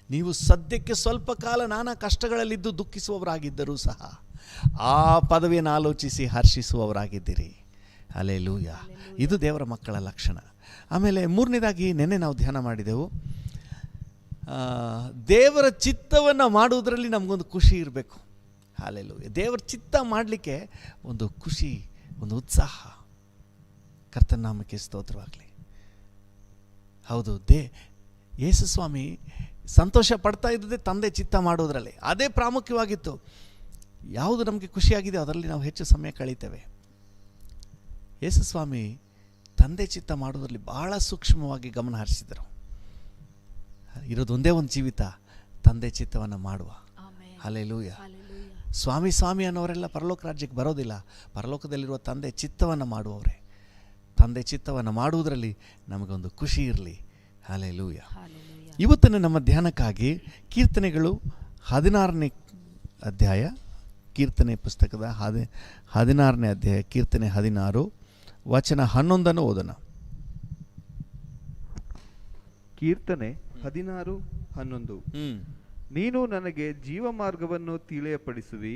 ನೀವು ಸದ್ಯಕ್ಕೆ ಸ್ವಲ್ಪ ಕಾಲ ನಾನಾ ಕಷ್ಟಗಳಲ್ಲಿದ್ದು ದುಃಖಿಸುವವರಾಗಿದ್ದರೂ ಸಹ ಆ ಪದವಿಯನ್ನು ಆಲೋಚಿಸಿ ಹರ್ಷಿಸುವವರಾಗಿದ್ದೀರಿ. ಹಲ್ಲೆಲೂಯ. ಇದು ದೇವರ ಮಕ್ಕಳ ಲಕ್ಷಣ. ಆಮೇಲೆ ಮೂರನೇದಾಗಿ ನೆನ್ನೆ ನಾವು ಧ್ಯಾನ ಮಾಡಿದೆವು, ದೇವರ ಚಿತ್ತವನ್ನು ಮಾಡುವುದರಲ್ಲಿ ನಮಗೊಂದು ಖುಷಿ ಇರಬೇಕು. ಹಲ್ಲೆಲೂಯ. ದೇವರ ಚಿತ್ತ ಮಾಡಲಿಕ್ಕೆ ಒಂದು ಖುಷಿ, ಒಂದು ಉತ್ಸಾಹ. ಕರ್ತನ ನಾಮಕ್ಕೆ ಸ್ತೋತ್ರವಾಗಲಿ. ಹೌದು, ಯೇಸು ಸ್ವಾಮಿ ಸಂತೋಷ ಪಡ್ತಾ ಇದ್ದದೇ ತಂದೆ ಚಿತ್ತ ಮಾಡೋದರಲ್ಲಿ. ಅದೇ ಪ್ರಾಮುಖ್ಯವಾಗಿತ್ತು. ಯಾವುದು ನಮಗೆ ಖುಷಿಯಾಗಿದೆ ಅದರಲ್ಲಿ ನಾವು ಹೆಚ್ಚು ಸಮಯ ಕಳೀತೇವೆ. ಯೇಸು ಸ್ವಾಮಿ ತಂದೆ ಚಿತ್ತ ಮಾಡೋದರಲ್ಲಿ ಬಹಳ ಸೂಕ್ಷ್ಮವಾಗಿ ಗಮನ ಹರಿಸಿದರು. ಇರೋದು ಒಂದೇ ಒಂದು ಜೀವಿತ, ತಂದೆ ಚಿತ್ತವನ್ನು ಮಾಡುವ. ಹಲ್ಲೆಲೂಯ. ಸ್ವಾಮಿ ಸ್ವಾಮಿ ಅನ್ನೋರೆಲ್ಲ ಪರಲೋಕ ರಾಜ್ಯಕ್ಕೆ ಬರೋದಿಲ್ಲ. ಪರಲೋಕದಲ್ಲಿರುವ ತಂದೆ ಚಿತ್ತವನ್ನು ಮಾಡುವವರೇ. ತಂದೆ ಚಿತ್ತವನ್ನು ಮಾಡುವುದರಲ್ಲಿ ನಮಗೊಂದು ಖುಷಿ ಇರಲಿ. ಹಲ್ಲೆಲೂಯ. ಇವತ್ತಿನ ನಮ್ಮ ಧ್ಯಾನಕ್ಕಾಗಿ ಕೀರ್ತನೆಗಳು 16ನೇ ಅಧ್ಯಾಯ, ಕೀರ್ತನೆ ಪುಸ್ತಕದ 16ನೇ ಅಧ್ಯಾಯ, ಕೀರ್ತನೆ 16 ವಚನ 11 ಓದೋಣ. ಕೀರ್ತನೆ 16:11. ನೀನು ನನಗೆ ಜೀವ ಮಾರ್ಗವನ್ನು ತಿಳಿಯಪಡಿಸುವಿ,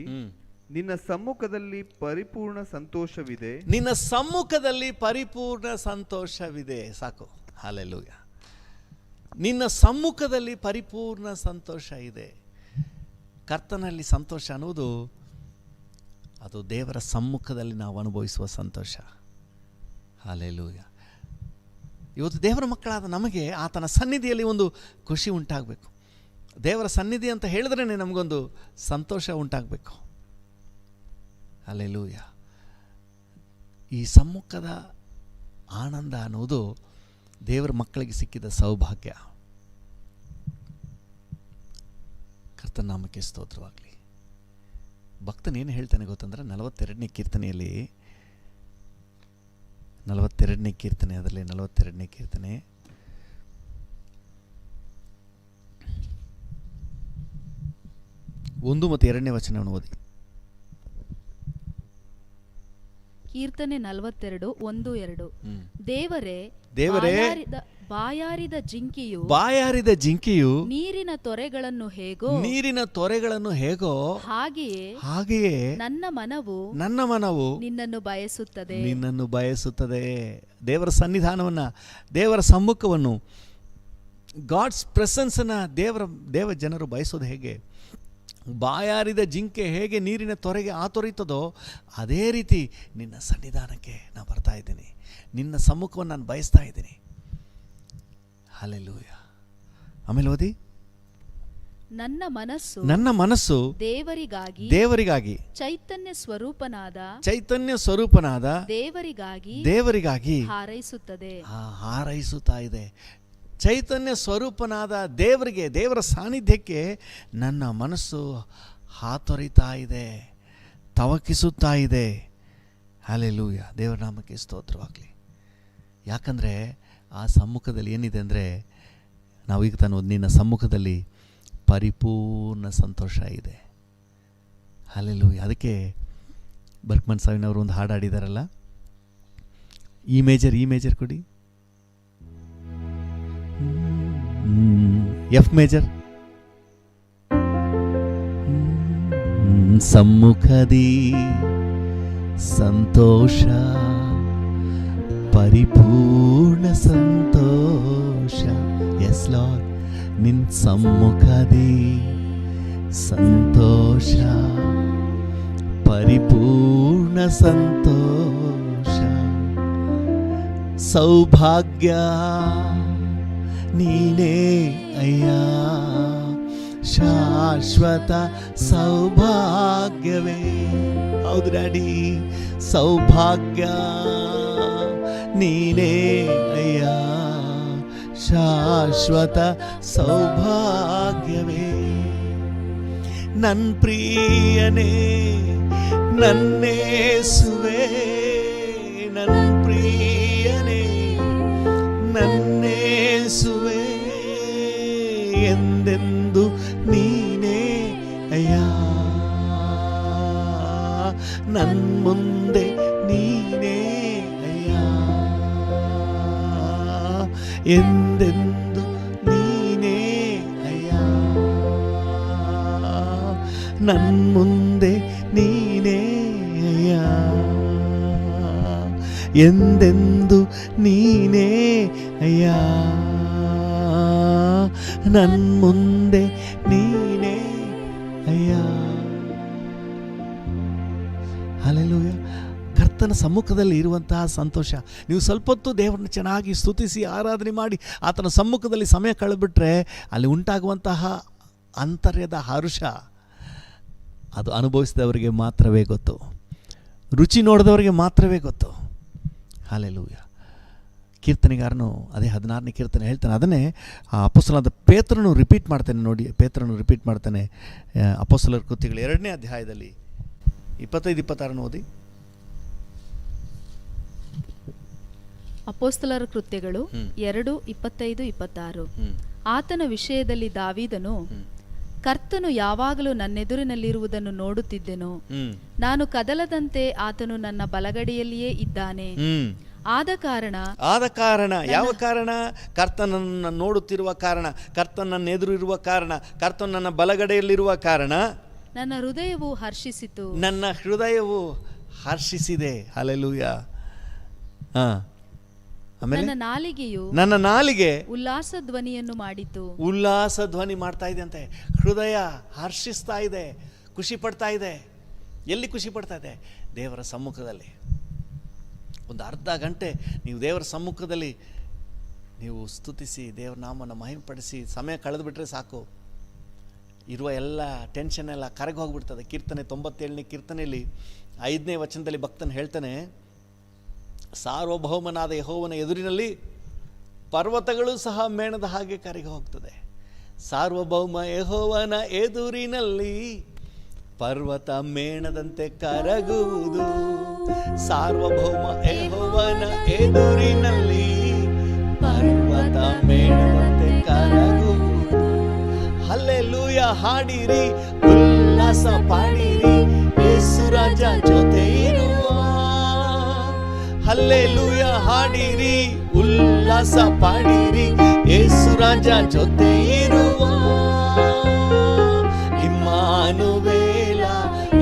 ನಿನ್ನ ಸಮ್ಮುಖದಲ್ಲಿ ಪರಿಪೂರ್ಣ ಸಂತೋಷವಿದೆ. ನಿನ್ನ ಸಮ್ಮುಖದಲ್ಲಿ ಪರಿಪೂರ್ಣ ಸಂತೋಷವಿದೆ. ಸಾಕು. ಹಲ್ಲೆಲೂಯ. ನಿನ್ನ ಸಮ್ಮುಖದಲ್ಲಿ ಪರಿಪೂರ್ಣ ಸಂತೋಷ ಇದೆ. ಕರ್ತನಲ್ಲಿ ಸಂತೋಷ ಅನ್ನುವುದು ಅದು ದೇವರ ಸಮ್ಮುಖದಲ್ಲಿ ನಾವು ಅನುಭವಿಸುವ ಸಂತೋಷ. ಹಲ್ಲೆಲೂಯ. ಇವತ್ತು ದೇವರ ಮಕ್ಕಳಾದ ನಮಗೆ ಆತನ ಸನ್ನಿಧಿಯಲ್ಲಿ ಒಂದು ಖುಷಿ ಉಂಟಾಗಬೇಕು. ದೇವರ ಸನ್ನಿಧಿ ಅಂತ ಹೇಳಿದ್ರೇ ನಮಗೊಂದು ಸಂತೋಷ ಉಂಟಾಗಬೇಕು. ಹಲ್ಲೆಲೂಯ. ಈ ಸಮ್ಮುಖದ ಆನಂದ ಅನ್ನುವುದು ದೇವರ ಮಕ್ಕಳಿಗೆ ಸಿಕ್ಕಿದ ಸೌಭಾಗ್ಯ. ಕರ್ತನ ನಾಮಕ್ಕೆ ಸ್ತೋತ್ರವಾಗಲಿ. ಭಕ್ತನೇನು ಹೇಳ್ತಾನೆ ಗೊತ್ತಂದ್ರೆ, 42ನೇ ಕೀರ್ತನೆಯಲ್ಲಿ, 42ನೇ ಕೀರ್ತನೆ, ಅದರಲ್ಲಿ 42ನೇ ಕೀರ್ತನೆ 1 ಮತ್ತು 2ನೇ ವಚನವನ್ನು ಓದಿ. ಕೀರ್ತನೆ 42, 1, 2. ದೇವರೇ, ಬಾಯಾರಿದ ಜಿಂಕೆಯು ನೀರಿನ ತೊರೆಗಳನ್ನು ಹೇಗೋ ಹಾಗೆಯೇ ನನ್ನ ಮನವು ನಿನ್ನನ್ನು ಬಯಸುತ್ತದೆ. ದೇವರ ಸನ್ನಿಧಾನವನ್ನ, ದೇವರ ಸಮ್ಮುಖವನ್ನು, ಗಾಡ್ಸ್ ಪ್ರೆಸೆನ್ಸನ್ನ ದೇವ ಜನರು ಬಯಸೋದು ಹೇಗೆ? ಬಾಯಾರಿದ ಜಿಂಕೆ ಹೇಗೆ ನೀರಿನ ತೊರೆಗೆ ಆತೊರಿತದೋ ಅದೇ ರೀತಿ ನಿನ್ನ ಸನ್ನಿಧಾನಕ್ಕೆ ನಾನು ಬರ್ತಾ ಇದ್ದೀನಿ, ನಿನ್ನ ಸಮ್ಮುಖವನ್ನು ನಾನು ಬಯಸ್ತಾ ಇದ್ದೀನಿ. ಹಲ್ಲೆಲೂಯ. ಆಮೇಲೆ ಓದಿ. ನನ್ನ ಮನಸ್ಸು ದೇವರಿಗಾಗಿ ಚೈತನ್ಯ ಸ್ವರೂಪನಾದ ದೇವರಿಗಾಗಿ ಹಾರೈಸುತ್ತಾ ಇದೆ. ಚೈತನ್ಯ ಸ್ವರೂಪನಾದ ದೇವರಿಗೆ, ದೇವರ ಸಾನ್ನಿಧ್ಯಕ್ಕೆ ನನ್ನ ಮನಸ್ಸು ಹಾತೊರಿತಾ ಇದೆ, ತವಕಿಸುತ್ತಾ ಇದೆ. ಹಲ್ಲೆಲೂಯ. ದೇವರ ನಾಮಕ್ಕೆ ಸ್ತೋತ್ರವಾಗಲಿ. ಯಾಕಂದರೆ ಆ ಸಮ್ಮುಖದಲ್ಲಿ ಏನಿದೆ ಅಂದರೆ, ನಾವೀಗ ತಾನು ನಿನ್ನ ಸಮ್ಮುಖದಲ್ಲಿ ಪರಿಪೂರ್ಣ ಸಂತೋಷ ಇದೆ. ಹಲ್ಲೆಲೂಯ. ಅದಕ್ಕೆ ಬರ್ಕ್ಮನ್ ಸಾವಿನವರು ಒಂದು ಹಾಡು ಹಾಡಿದಾರಲ್ಲ, ಈ ಮೇಜರ್ ಕೊಡಿ, ಎಫ್ ಮೇಜರ್. ಸಮ್ಮುಖದಿ ಸಂತೋಷ ಪರಿಪೂರ್ಣ ಸಂತೋಷ. ಎಸ್ ಲಾರ್ಡ್, ನಿನ್ ಸಮ್ಮುಖದಿ ಸಂತೋಷ, ಪರಿಪೂರ್ಣ ಸಂತೋಷ, ಸೌಭಾಗ್ಯ ನೀನೇ ಅಯ್ಯ, ಶಾಶ್ವತ ಸೌಭಾಗ್ಯವೇ. ಹೌದು ಡ್ಯಾಡಿ, ಸೌಭಾಗ್ಯ ನೀನೇ ಅಯ್ಯ, ಶಾಶ್ವತ ಸೌಭಾಗ್ಯವೇ. ನನ್ ಪ್ರಿಯನೇ ನನ್ನೇಸುವೆ, ನನ್ ಪ್ರಿಯನೇ ನನ್ನೇಸುವೆ, ಎಂದೆಂದು ನೀನೇ ಅಯ್ಯ, ನನ್ ಮುಂದೆ ನೀನೇ ಅಯ್ಯ, ಎಂದೆಂದು ನೀನೇ ಅಯ್ಯ, ನನ್ ಮುಂದೆ ನೀನೇ ಅಯ್ಯ, ಎಂದೆಂದು ನೀನೇ ಅಯ್ಯ, ನನ್ ಮುಂದೆ ನೀನೇ ಅಯ್ಯ. ಹಲ್ಲೆಲೂಯಾ. ಕರ್ತನ ಸಮ್ಮುಖದಲ್ಲಿ ಇರುವಂತಹ ಸಂತೋಷ. ನೀವು ಸ್ವಲ್ಪ ಹೊತ್ತು ದೇವರನ್ನ ಚೆನ್ನಾಗಿ ಸ್ತುತಿಸಿ ಆರಾಧನೆ ಮಾಡಿ ಆತನ ಸಮ್ಮುಖದಲ್ಲಿ ಸಮಯ ಕಳೆದ್ಬಿಟ್ರೆ ಅಲ್ಲಿ ಉಂಟಾಗುವಂತಹ ಅಂತರ್ಯದ ಹರುಷ ಅದು ಅನುಭವಿಸಿದವರಿಗೆ ಮಾತ್ರವೇ ಗೊತ್ತು, ರುಚಿ ನೋಡಿದವರಿಗೆ ಮಾತ್ರವೇ ಗೊತ್ತು. ಹಲ್ಲೆಲೂಯಾ. ಕೀರ್ತನೆಗಾರನು ಅದೇ 16ನೇ ಕೀರ್ತನೆ ಹೇಳ್ತಾನೆ, ಅದನ್ನೇ ಅಪೊಸ್ತಲನಾದ ಪೇತ್ರನು ರಿಪೀಟ್ ಮಾಡ್ತಾನೆ. ನೋಡಿ, ಪೇತ್ರನು ರಿಪೀಟ್ ಮಾಡ್ತಾನೆ ಅಪೊಸ್ತಲರ ಕೃತ್ಯಗಳು 2ನೇ ಅಧ್ಯಾಯದಲ್ಲಿ 25-26 ಓದಿ. ಅಪೊಸ್ತಲರ ಕೃತ್ಯಗಳು 2:25-26. ಆತನ ವಿಷಯದಲ್ಲಿ ದಾವೀದನು, ಕರ್ತನು ಯಾವಾಗಲೂ ನನ್ನೆದುರಿನಲ್ಲಿರುವುದನ್ನು ನೋಡುತ್ತಿದ್ದೆನು, ನಾನು ಕದಲದಂತೆ ಆತನು ನನ್ನ ಬಲಗಡೆಯಲ್ಲಿಯೇ ಇದ್ದಾನೆ. ಆದ ಕಾರಣ ಯಾವ ಕಾರಣ? ಕರ್ತನನ್ನು ನೋಡುತ್ತಿರುವ ಕಾರಣ, ಕರ್ತನನ್ನ ಎದುರು ಇರುವ ಕಾರಣ, ಕರ್ತನ ನನ್ನ ಬಲಗಡೆಯಲ್ಲಿರುವ ಕಾರಣ ನನ್ನ ಹೃದಯವು ಹರ್ಷಿಸಿತು, ನನ್ನ ಹೃದಯವು ಹರ್ಷಿಸಿದೆ. ಹಲ್ಲೆಲೂಯಾ. ಆಮೇಲೆ ನನ್ನ ನಾಲಿಗೆ ಉಲ್ಲಾಸ ಧ್ವನಿಯನ್ನು ಮಾಡಿತು. ಉಲ್ಲಾಸ ಧ್ವನಿ ಮಾಡ್ತಾ ಇದೆ ಅಂತೆ. ಹೃದಯ ಹರ್ಷಿಸ್ತಾ ಇದೆ, ಖುಷಿ ಪಡ್ತಾ ಇದೆ. ಎಲ್ಲಿ ಖುಷಿ ಪಡ್ತಾ ಇದೆ? ದೇವರ ಸಮ್ಮುಖದಲ್ಲಿ. ಒಂದು ಅರ್ಧ ಗಂಟೆ ನೀವು ದೇವರ ಸಮ್ಮುಖದಲ್ಲಿ ನೀವು ಸ್ತುತಿಸಿ ದೇವರ ನಾಮವನ್ನು ಮಹಿಮೆಪಡಿಸಿ ಸಮಯ ಕಳೆದುಬಿಟ್ರೆ ಸಾಕು, ಇರುವ ಎಲ್ಲ ಟೆನ್ಷನ್ ಎಲ್ಲ ಕರಗಿ ಹೋಗ್ಬಿಡ್ತದೆ. ಕೀರ್ತನೆ 97ನೇ ಕೀರ್ತನೆಯಲ್ಲಿ 5ನೇ ವಚನದಲ್ಲಿ ಭಕ್ತನು ಹೇಳ್ತಾನೆ, ಸಾರ್ವಭೌಮನಾದ ಯೆಹೋವನ ಎದುರಿನಲ್ಲಿ ಪರ್ವತಗಳು ಸಹ ಮೇಣದ ಹಾಗೆ ಕರಗಿ ಹೋಗ್ತದೆ. ಸಾರ್ವಭೌಮ ಯೆಹೋವನ ಎದುರಿನಲ್ಲಿ ಪರ್ವತ ಮೇಣದಂತೆ ಕರಗುವುದು. ಸಾರ್ವಭೌಮ ಯೆಹೋವನ ಎದುರಿನಲ್ಲಿ ಪರ್ವತ ಮೇಣದಂತೆ ಕರಗುವುದು. ಹಲ್ಲೆಲೂಯಾ ಹಾಡಿರಿ, ಉಲ್ಲಾಸ ಪಾಡಿರಿ, ಯೇಸು ರಾಜ ಜೊತೆ ಇರುವ. ಹಲ್ಲೆಲೂಯಾ ಹಾಡಿರಿ, ಉಲ್ಲಾಸ ಪಾಡಿರಿ, ಯೇಸು ರಾಜ ಜೊತೆ ಇರುವ. ಇಮ್ಮಾನುವೇಲ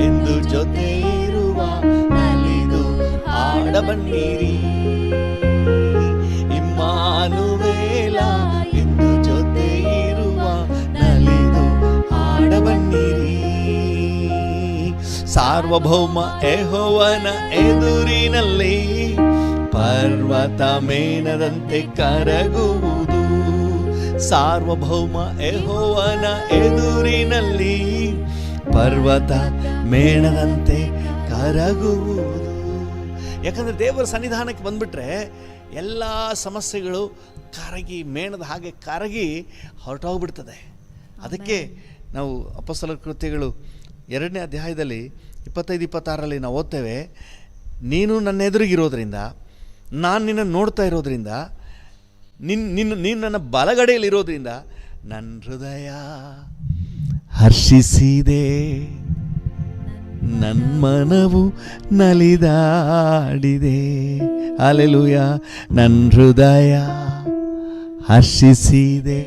ಎಂದು ಜೊತೆ ಇರುವ, ನಲಿದು ಹಾಡಬನ್ನಿರಿ. ಇಮ್ಮಾನುವೇಲ ಎಂದು ಜೊತೆ ಇರುವ, ನಲಿದು ಹಾಡಬನ್ನಿರಿ. ಸಾರ್ವಭೌಮ ಯೆಹೋವನ ಎದುರಿನಲ್ಲಿ ಪರ್ವತ ಮೇಣದಂತೆ ಕರಗುವುದು. ಸಾರ್ವಭೌಮ ಯೆಹೋವನ ಎದುರಿನಲ್ಲಿ ಪರ್ವತ ಮೇಣದಂತೆ ಕರಗುವುದು. ಯಾಕಂದರೆ ದೇವರ ಸನ್ನಿಧಾನಕ್ಕೆ ಬಂದ್ಬಿಟ್ರೆ ಎಲ್ಲ ಸಮಸ್ಯೆಗಳು ಕರಗಿ ಮೇಣದ ಹಾಗೆ ಕರಗಿ ಹೊರಟೋಗ್ಬಿಡ್ತದೆ. ಅದಕ್ಕೆ ನಾವು ಅಪೊಸ್ತಲರ ಕೃತ್ಯಗಳು 2ನೇ ಅಧ್ಯಾಯದಲ್ಲಿ 25-26 ನಾವು ಓದ್ತೇವೆ, ನೀನು ನನ್ನ ಎದುರಿಗಿರೋದ್ರಿಂದ, ನಾನು ನಿನ್ನನ್ನು ನೋಡ್ತಾ ಇರೋದ್ರಿಂದ, ನೀನು ನನ್ನ ಬಲಗಡೆಯಲ್ಲಿರೋದ್ರಿಂದ ನನ್ನ ಹೃದಯ ಹರ್ಷಿಸಿದೆ, ನನ್ನ ಮನವು ನಲಿದಾಡಿದೆ. ಹಲ್ಲೆಲೂಯಾ. ನನ್ನ ಹೃದಯ ಹರ್ಷಿಸಿದೆ,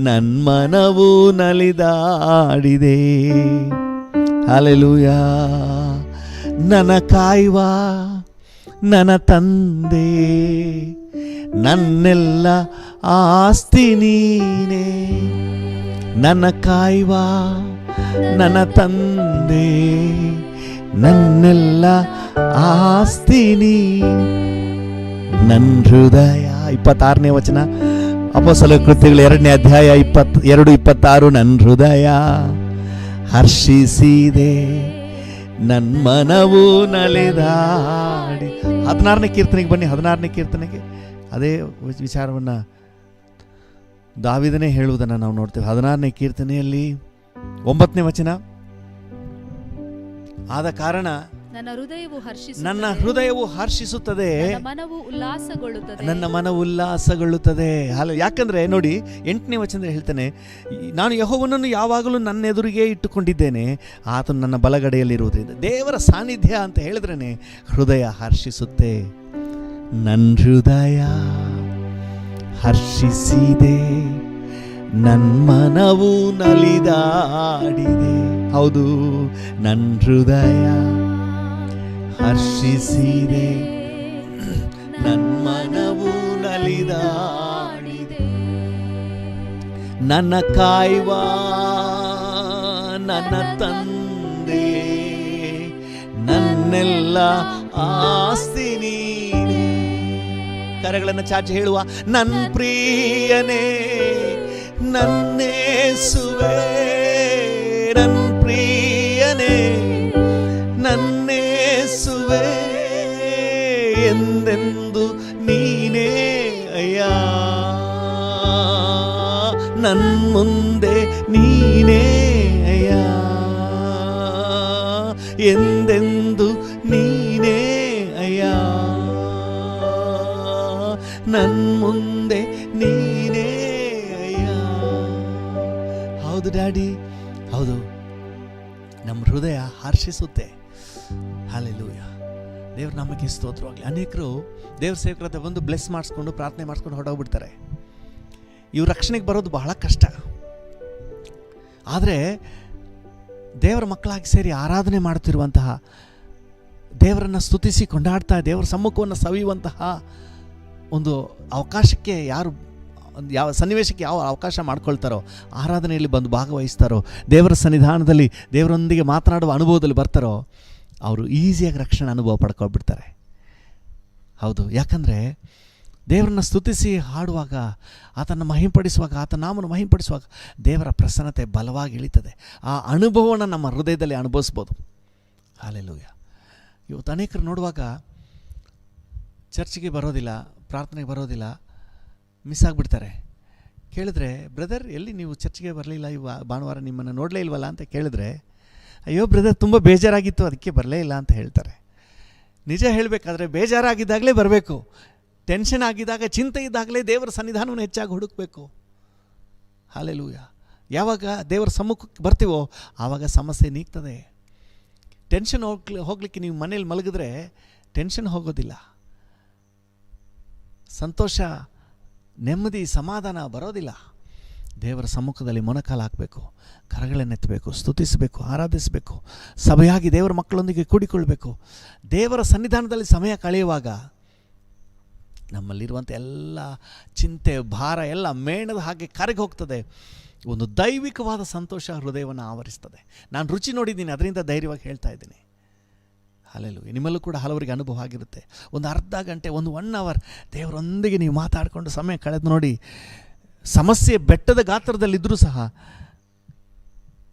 ನನ್ನ ಮನವು ನಲಿದಾಡಿದೆ. ಹಲ್ಲೆಲೂಯಾ. ನನ್ನ ಕಾಯುವ ನನ್ನ ತಂದೆ, ನನ್ನೆಲ್ಲ ಆಸ್ತಿ ನೀನೇ. ನನ್ನ ಕಾಯುವ ನನ್ನ ತಂದೆ, ನನ್ನೆಲ್ಲ ಆಸ್ತಿ ನೀ. ನನ್ನ ಹೃದಯ 26ನೇ ವಚನ, ಅಪೊಸ್ತಲರ ಕೃತ್ಯಗಳು 2ನೇ ಅಧ್ಯಾಯ 22-26. ನನ್ನ ಹೃದಯ ಹರ್ಷಿಸಿದೆ, ನನ್ನ ಮನವು ನಲಿದಾಡಿ. 16ನೇ ಕೀರ್ತನೆಗೆ ಬನ್ನಿ. 16ನೇ ಕೀರ್ತನೆಗೆ ಅದೇ ವಿಚಾರವನ್ನು ದಾವೀದನೇ ಹೇಳುವುದನ್ನು ನಾವು ನೋಡ್ತೇವೆ. 16ನೇ ಕೀರ್ತನೆಯಲ್ಲಿ 9ನೇ ವಚನ, ಆದ ಕಾರಣ ನನ್ನ ಹೃದಯವು ಹರ್ಷಿಸುತ್ತದೆ, ನನ್ನ ಮನವು ಉಲ್ಲಾಸಗೊಳ್ಳುತ್ತದೆ. ಯಾಕಂದ್ರೆ ನೋಡಿ 8ನೇ ವಚನದಲ್ಲಿ ಹೇಳ್ತಾನೆ, ನಾನು ಯೆಹೋವನನ್ನು ಯಾವಾಗಲೂ ನನ್ನ ಎದುರಿಗೆ ಇಟ್ಟುಕೊಂಡಿದ್ದೇನೆ, ಆತನು ನನ್ನ ಬಲಗಡೆಯಲ್ಲಿರುವುದರಿಂದ. ದೇವರ ಸಾನ್ನಿಧ್ಯ ಅಂತ ಹೇಳಿದ್ರೇನೆ ಹೃದಯ ಹರ್ಷಿಸುತ್ತೆ. ನನ್ನ ಹೃದಯ ಹರ್ಷಿಸಿದೆ, ನನ್ನ ಮನವು ನಲಿದಾಡಿದೆ. ಹೌದು, ನನ್ನ ಹೃದಯ ಹರ್ಷಿಸಿದೆ, ನನ್ನ ಮನವು ನಲಿದಾಡಿದೆ. ನನ್ನ ಕಾಯುವ ನನ್ನ ತಂದೆ, ನನ್ನೆಲ್ಲ ಆಸ್ತಿ ನೀನೇ. ಕರೆಗಳನ್ನು ಚಾಚಿ ಹೇಳುವ, ನನ್ನ ಪ್ರಿಯನೇ, ನನ್ನೇಸುವೆ, ನನ್ನ ಪ್ರಿಯನೇ, ನನ್ನೇಸುವೆ, ಎಂದೆಂದು ನೀನೇ ಅಯ್ಯ. ನನ್ನ ಮುಂದೆ ನೀನೇ ಅಯ್ಯ, ಎಂದೆಂದು ನೀನೇ ಅಯ್ಯ. ನನ್ನ ಮುಂದೆ ನೀನೇ ಅಯ್ಯ. ಹೌದು ಡ್ಯಾಡಿ, ಹೌದು, ನಮ್ಮ ಹೃದಯ ಹರ್ಷಿಸುತ್ತೆ. ಹಲ್ಲೆಲೂಯ. ದೇವ್ರ ನಾಮಕ್ಕೆ ಸ್ತೋತ್ರವಾಗಲಿ. ಅನೇಕರು ದೇವ್ರ ಸೇವಕರ ಹತ್ರ ಬಂದು ಬ್ಲೆಸ್ ಮಾಡಿಸ್ಕೊಂಡು ಪ್ರಾರ್ಥನೆ ಮಾಡಿಸ್ಕೊಂಡು ಹೊರಟೋಗ್ಬಿಡ್ತಾರೆ. ಇವ್ರ ರಕ್ಷಣೆಗೆ ಬರೋದು ಬಹಳ ಕಷ್ಟ. ಆದರೆ ದೇವರ ಮಕ್ಕಳಾಗಿ ಸೇರಿ ಆರಾಧನೆ ಮಾಡ್ತಿರುವಂತಹ, ದೇವರನ್ನು ಸ್ತುತಿಸಿ ಕೊಂಡಾಡ್ತಾ ದೇವರ ಸಮ್ಮುಖವನ್ನು ಸವಿಯುವಂತಹ ಒಂದು ಅವಕಾಶಕ್ಕೆ ಯಾವ ಸನ್ನಿವೇಶಕ್ಕೆ ಯಾವ ಅವಕಾಶ ಮಾಡ್ಕೊಳ್ತಾರೋ, ಆರಾಧನೆಯಲ್ಲಿ ಬಂದು ಭಾಗವಹಿಸ್ತಾರೋ, ದೇವರ ಸನ್ನಿಧಾನದಲ್ಲಿ ದೇವರೊಂದಿಗೆ ಮಾತನಾಡುವ ಅನುಭವದಲ್ಲಿ ಬರ್ತಾರೋ, ಅವರು ಈಸಿಯಾಗಿ ರಕ್ಷಣೆ ಅನುಭವ ಪಡ್ಕೊಳ್ಬಿಡ್ತಾರೆ. ಹೌದು, ಯಾಕಂದರೆ ದೇವರನ್ನ ಸ್ತುತಿಸಿ ಹಾಡುವಾಗ, ಆತನ ಮಹಿಂಪಡಿಸುವಾಗ, ಆತನ ನಾಮನ ಮಹಿಂಪಡಿಸುವಾಗ ದೇವರ ಪ್ರಸನ್ನತೆ ಬಲವಾಗಿ ಇಳಿತದೆ. ಆ ಅನುಭವವನ್ನು ನಮ್ಮ ಹೃದಯದಲ್ಲಿ ಅನುಭವಿಸ್ಬೋದು. ಹಲ್ಲೆಲೂಯ. ಇವತ್ತು ಅನೇಕರು ನೋಡುವಾಗ ಚರ್ಚಿಗೆ ಬರೋದಿಲ್ಲ, ಪ್ರಾರ್ಥನೆಗೆ ಬರೋದಿಲ್ಲ, ಮಿಸ್ ಆಗಿಬಿಡ್ತಾರೆ. ಕೇಳಿದ್ರೆ, ಬ್ರದರ್ ಎಲ್ಲಿ ನೀವು ಚರ್ಚಿಗೆ ಬರಲಿಲ್ಲ, ಭಾನುವಾರ ನಿಮ್ಮನ್ನು ನೋಡಲೇ ಇಲ್ವಲ್ಲ ಅಂತ ಕೇಳಿದ್ರೆ, ಅಯ್ಯೋ ಬ್ರದರ್ ತುಂಬ ಬೇಜಾರಾಗಿತ್ತು ಅದಕ್ಕೆ ಬರಲೇ ಇಲ್ಲ ಅಂತ ಹೇಳ್ತಾರೆ. ನಿಜ ಹೇಳಬೇಕಾದ್ರೆ ಬೇಜಾರಾಗಿದ್ದಾಗಲೇ ಬರಬೇಕು. ಟೆನ್ಷನ್ ಆಗಿದ್ದಾಗ, ಚಿಂತೆ ಇದ್ದಾಗಲೇ ದೇವರ ಸನ್ನಿಧಾನವನ್ನು ಹೆಚ್ಚಾಗಿ ಹುಡುಕಬೇಕು. ಹಲ್ಲೆಲೂಯ. ಯಾವಾಗ ದೇವರ ಸಮ್ಮುಖಕ್ಕೆ ಬರ್ತೀವೋ ಆವಾಗ ಸಮಸ್ಯೆ ನೀಗ್ತದೆ. ಟೆನ್ಷನ್ ಹೋಗ್ಲಿಕ್ಕೆ ನೀವು ಮನೇಲಿ ಮಲಗಿದ್ರೆ ಟೆನ್ಷನ್ ಹೋಗೋದಿಲ್ಲ, ಸಂತೋಷ, ನೆಮ್ಮದಿ, ಸಮಾಧಾನ ಬರೋದಿಲ್ಲ. ದೇವರ ಸಮ್ಮುಖದಲ್ಲಿ ಮೊಣಕಾಲು ಹಾಕಬೇಕು, ಕರಗಳನ್ನೆತ್ತಬೇಕು, ಸ್ತುತಿಸಬೇಕು, ಆರಾಧಿಸಬೇಕು, ಸಭೆಯಾಗಿ ದೇವರ ಮಕ್ಕಳೊಂದಿಗೆ ಕೂಡಿಕೊಳ್ಬೇಕು. ದೇವರ ಸನ್ನಿಧಾನದಲ್ಲಿ ಸಮಯ ಕಳೆಯುವಾಗ ನಮ್ಮಲ್ಲಿರುವಂಥ ಎಲ್ಲ ಚಿಂತೆ, ಭಾರ ಎಲ್ಲ ಮೇಣದ ಹಾಗೆ ಕರಗಿ ಹೋಗ್ತದೆ. ಒಂದು ದೈವಿಕವಾದ ಸಂತೋಷ ಹೃದಯವನ್ನು ಆವರಿಸ್ತದೆ. ನಾನು ರುಚಿ ನೋಡಿದ್ದೀನಿ, ಅದರಿಂದ ಧೈರ್ಯವಾಗಿ ಹೇಳ್ತಾ ಇದ್ದೀನಿ. ಹಲ್ಲೆಲೂಯ. ನಿಮ್ಮಲ್ಲೂ ಕೂಡ ಹಲವರಿಗೆ ಅನುಭವ ಆಗಿರುತ್ತೆ. ಒಂದು ಅರ್ಧ ಗಂಟೆ, 1 ಅವರ್ ದೇವರೊಂದಿಗೆ ನೀವು ಮಾತಾಡಿಕೊಂಡು ಸಮಯ ಕಳೆದು ನೋಡಿ, ಸಮಸ್ಯೆ ಬೆಟ್ಟದ ಗಾತ್ರದಲ್ಲಿದ್ದರೂ ಸಹ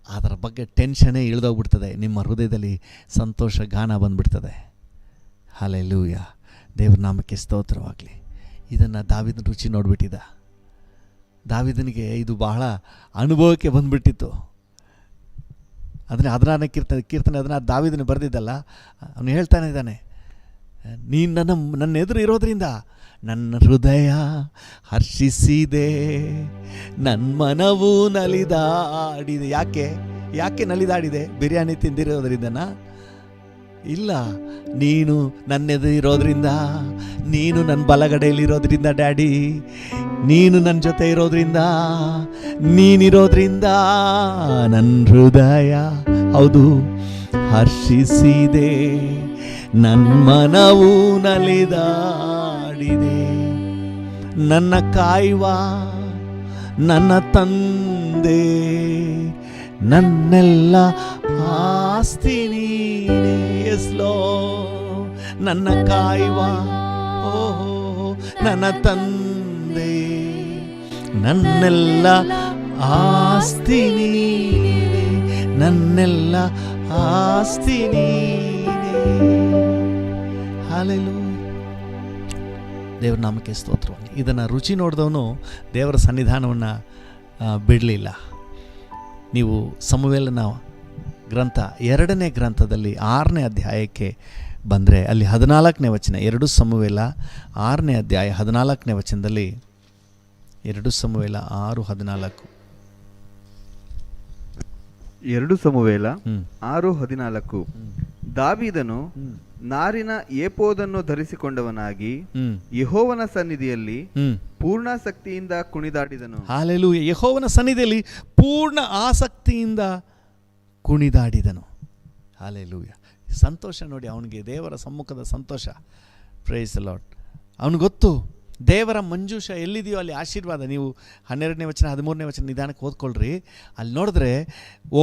ಅದರ ಬಗ್ಗೆ ಟೆನ್ಷನ್ನೇ ಇಳಿದೋಗ್ಬಿಡ್ತದೆ. ನಿಮ್ಮ ಹೃದಯದಲ್ಲಿ ಸಂತೋಷ ಗಾನ ಬಂದುಬಿಡ್ತದೆ. ಹಲ್ಲೆಲೂಯ. ದೇವರ ನಾಮಕ್ಕೆ ಸ್ತೋತ್ರವಾಗಲಿ. ಇದನ್ನು ದಾವೀದನ ರುಚಿ ನೋಡಿಬಿಟ್ಟಿದ್ದ. ದಾವೀದನಿಗೆ ಇದು ಬಹಳ ಅನುಭವಕ್ಕೆ ಬಂದುಬಿಟ್ಟಿತ್ತು. ಅದನ್ನೇ 16ನೇ ಕೀರ್ತನೆ ಅದನ್ನು ದಾವೀದನು ಬರೆದಿದ್ದಲ್ಲ, ಅವನು ಹೇಳ್ತಾನೆ ಇದ್ದಾನೆ, ನೀನು ನನ್ನ ಎದುರು ಇರೋದ್ರಿಂದ ನನ್ನ ಹೃದಯ ಹರ್ಷಿಸಿದೆ, ನನ್ನ ಮನವು ನಲಿದಾಡಿದೆ. ಯಾಕೆ ನಲಿದಾಡಿದೆ? ಬಿರಿಯಾನಿ ತಿಂದಿರೋದ್ರಿಂದನಾ? ಇಲ್ಲ, ನೀನು ನನ್ನೆದುರಿರೋದ್ರಿಂದ, ನೀನು ನನ್ನ ಬಲಗಡೆಯಲ್ಲಿರೋದ್ರಿಂದ ಡ್ಯಾಡಿ, ನೀನು ನನ್ನ ಜೊತೆ ಇರೋದ್ರಿಂದ, ನೀನಿರೋದ್ರಿಂದ ನನ್ನ ಹೃದಯ ಹೌದು, ಹರ್ಷಿಸಿದೆ, ನನ್ಮನವು ನಲಿದಾಡಿದೆ. ನನ್ನ ಕಾಯುವ ನನ್ನ ತಂದೆ, ನನ್ನೆಲ್ಲ ಆಸ್ತಿ ನೀನೇ. ಎಸ್ಲೋ ನನ್ನ ಕಾಯುವ ಓಹೋ ನನ್ನ ತಂದೆ, ನನ್ನೆಲ್ಲ ಆಸ್ತಿ ನೀನೇ, ನನ್ನೆಲ್ಲ ಆಸ್ತಿ ನೀನೇ. ಹಲ್ಲೆಲೂಯಾ. ದೇವರ ನಾಮಕ್ಕೆ ಸ್ತೋತ್ರವಾಗಿ. ಇದನ್ನು ರುಚಿ ನೋಡಿದವನು ದೇವರ ಸನ್ನಿಧಾನವನ್ನು ಬಿಡಲಿಲ್ಲ. ನೀವು ಸಮುವೇಲನ ಗ್ರಂಥ 2ನೇ ಗ್ರಂಥದಲ್ಲಿ 6ನೇ ಅಧ್ಯಾಯಕ್ಕೆ ಬಂದರೆ ಅಲ್ಲಿ 14ನೇ ವಚನ, 2 ಸಮುವೇಲ 6ನೇ ಅಧ್ಯಾಯ 14ನೇ ವಚನದಲ್ಲಿ, 2 ಸಮುವೇಲ 6:14. 2 ಸಮುವೇಲ 6:14. ದಾವೀದನು ನಾರಿನ ಏಪೋದನ್ನು ಧರಿಸಿಕೊಂಡವನಾಗಿ ಯೆಹೋವನ ಸನ್ನಿಧಿಯಲ್ಲಿ ಪೂರ್ಣಾಸಕ್ತಿಯಿಂದ ಕುಣಿದಾಡಿದನು. ಹಲ್ಲೆಲೂಯಾ. ಯೆಹೋವನ ಸನ್ನಿಧಿಯಲ್ಲಿ ಪೂರ್ಣ ಆಸಕ್ತಿಯಿಂದ ಕುಣಿದಾಡಿದನು. ಹಲ್ಲೆಲೂಯಾ. ಸಂತೋಷ ನೋಡಿ ಅವನಿಗೆ, ದೇವರ ಸಮ್ಮುಖದ ಸಂತೋಷ. Praise the Lord. ಅವನಿಗೆ ಗೊತ್ತು ದೇವರ ಮಂಜೂಷ ಎಲ್ಲಿದೆಯೋ ಅಲ್ಲಿ ಆಶೀರ್ವಾದ. ನೀವು 12ನೇ ವಚನ 13ನೇ ವಚನ ನಿಧಾನಕ್ಕೆ ಓದ್ಕೊಳ್ರಿ. ಅಲ್ಲಿ ನೋಡಿದ್ರೆ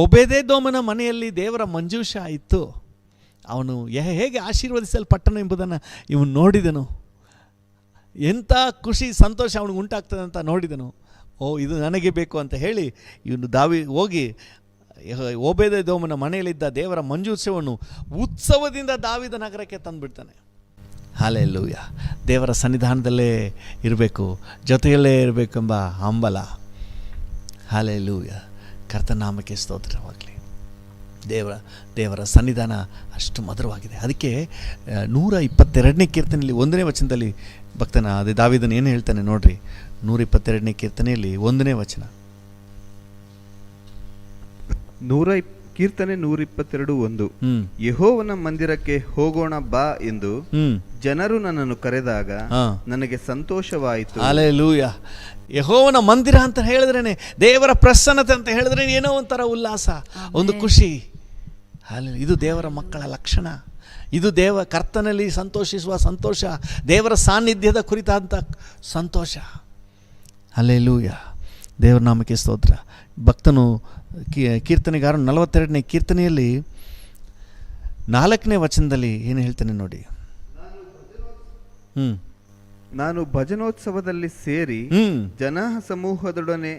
ಓಬೇದೆದೋಮನ ಮನೆಯಲ್ಲಿ ದೇವರ ಮಂಜೂಷ ಇತ್ತು. ಅವನು ಹೇಗೆ ಆಶೀರ್ವದಿಸಲ್ಪಟ್ಟನು ಎಂಬುದನ್ನು ಇವನು ನೋಡಿದನು. ಎಂಥ ಖುಷಿ ಸಂತೋಷ ಅವನಿಗೆ ಉಂಟಾಗ್ತದೆ ಅಂತ ನೋಡಿದನು. ಇದು ನನಗೆ ಬೇಕು ಅಂತ ಹೇಳಿ ಇವನು ಹೋಗಿ ಓಬೇದೆದೋಮನ ಮನೆಯಲ್ಲಿದ್ದ ದೇವರ ಮಂಜೂಷವನ್ನು ಉತ್ಸವದಿಂದ ದಾವೀದ ನಗರಕ್ಕೆ ತಂದುಬಿಡ್ತಾನೆ. ಹಲ್ಲೆಲೂಯಾ. ದೇವರ ಸನ್ನಿಧಾನದಲ್ಲೇ ಇರಬೇಕು, ಜೊತೆಯಲ್ಲೇ ಇರಬೇಕೆಂಬ ಹಂಬಲ. ಹಲ್ಲೆಲೂಯಾ. ಕರ್ತನಾಮಕ್ಕೆ ಸ್ತೋತ್ರವಾಗಲಿ. ದೇವರ ಸನ್ನಿಧಾನ ಅಷ್ಟು ಮಧುರವಾಗಿದೆ. ಅದಕ್ಕೆ 122ನೇ ಕೀರ್ತನೆಯಲ್ಲಿ 1ನೇ ವಚನದಲ್ಲಿ ಭಕ್ತನ ಅದೇ ದಾವೀದನು ಏನು ಹೇಳ್ತಾನೆ ನೋಡ್ರಿ. 122ನೇ ಕೀರ್ತನೆಯಲ್ಲಿ 1ನೇ ವಚನ. ಕೀರ್ತನೆ 122:1. ಯೆಹೋವನ ಮಂದಿರಕ್ಕೆ ಹೋಗೋಣ ಬಾ ಎಂದು ಜನರು ನನ್ನನ್ನು ಕರೆದಾಗ ನನಗೆ ಸಂತೋಷವಾಯಿತು. ಹಲ್ಲೆಲೂಯಾ. ಯೆಹೋವನ ಮಂದಿರ ಅಂತ ಹೇಳಿದ್ರೇನೆ, ದೇವರ ಪ್ರಸನ್ನತೆ ಅಂತ ಹೇಳಿದ್ರೆ ಏನೋ ಒಂಥರ ಉಲ್ಲಾಸ, ಒಂದು ಖುಷಿ. ಇದು ದೇವರ ಮಕ್ಕಳ ಲಕ್ಷಣ. ಇದು ಕರ್ತನಲ್ಲಿ ಸಂತೋಷಿಸುವ ಸಂತೋಷ, ದೇವರ ಸಾನ್ನಿಧ್ಯದ ಕುರಿತಾದಂಥ ಸಂತೋಷ. ಹಲ್ಲೆಲೂಯಾ. ದೇವರ ನಾಮಕ್ಕೆ ಸ್ತೋತ್ರ. ಭಕ್ತನು ಕೀರ್ತನೆಗಾರ 42ನೇ ಕೀರ್ತನೆಯಲ್ಲಿ 4ನೇ ವಚನದಲ್ಲಿ ಏನು ಹೇಳ್ತಾನೆ ನೋಡಿ. ನಾನು ಭಜನೋತ್ಸವದಲ್ಲಿ ಸೇರಿ ಜನ ಸಮೂಹದೊಡನೆ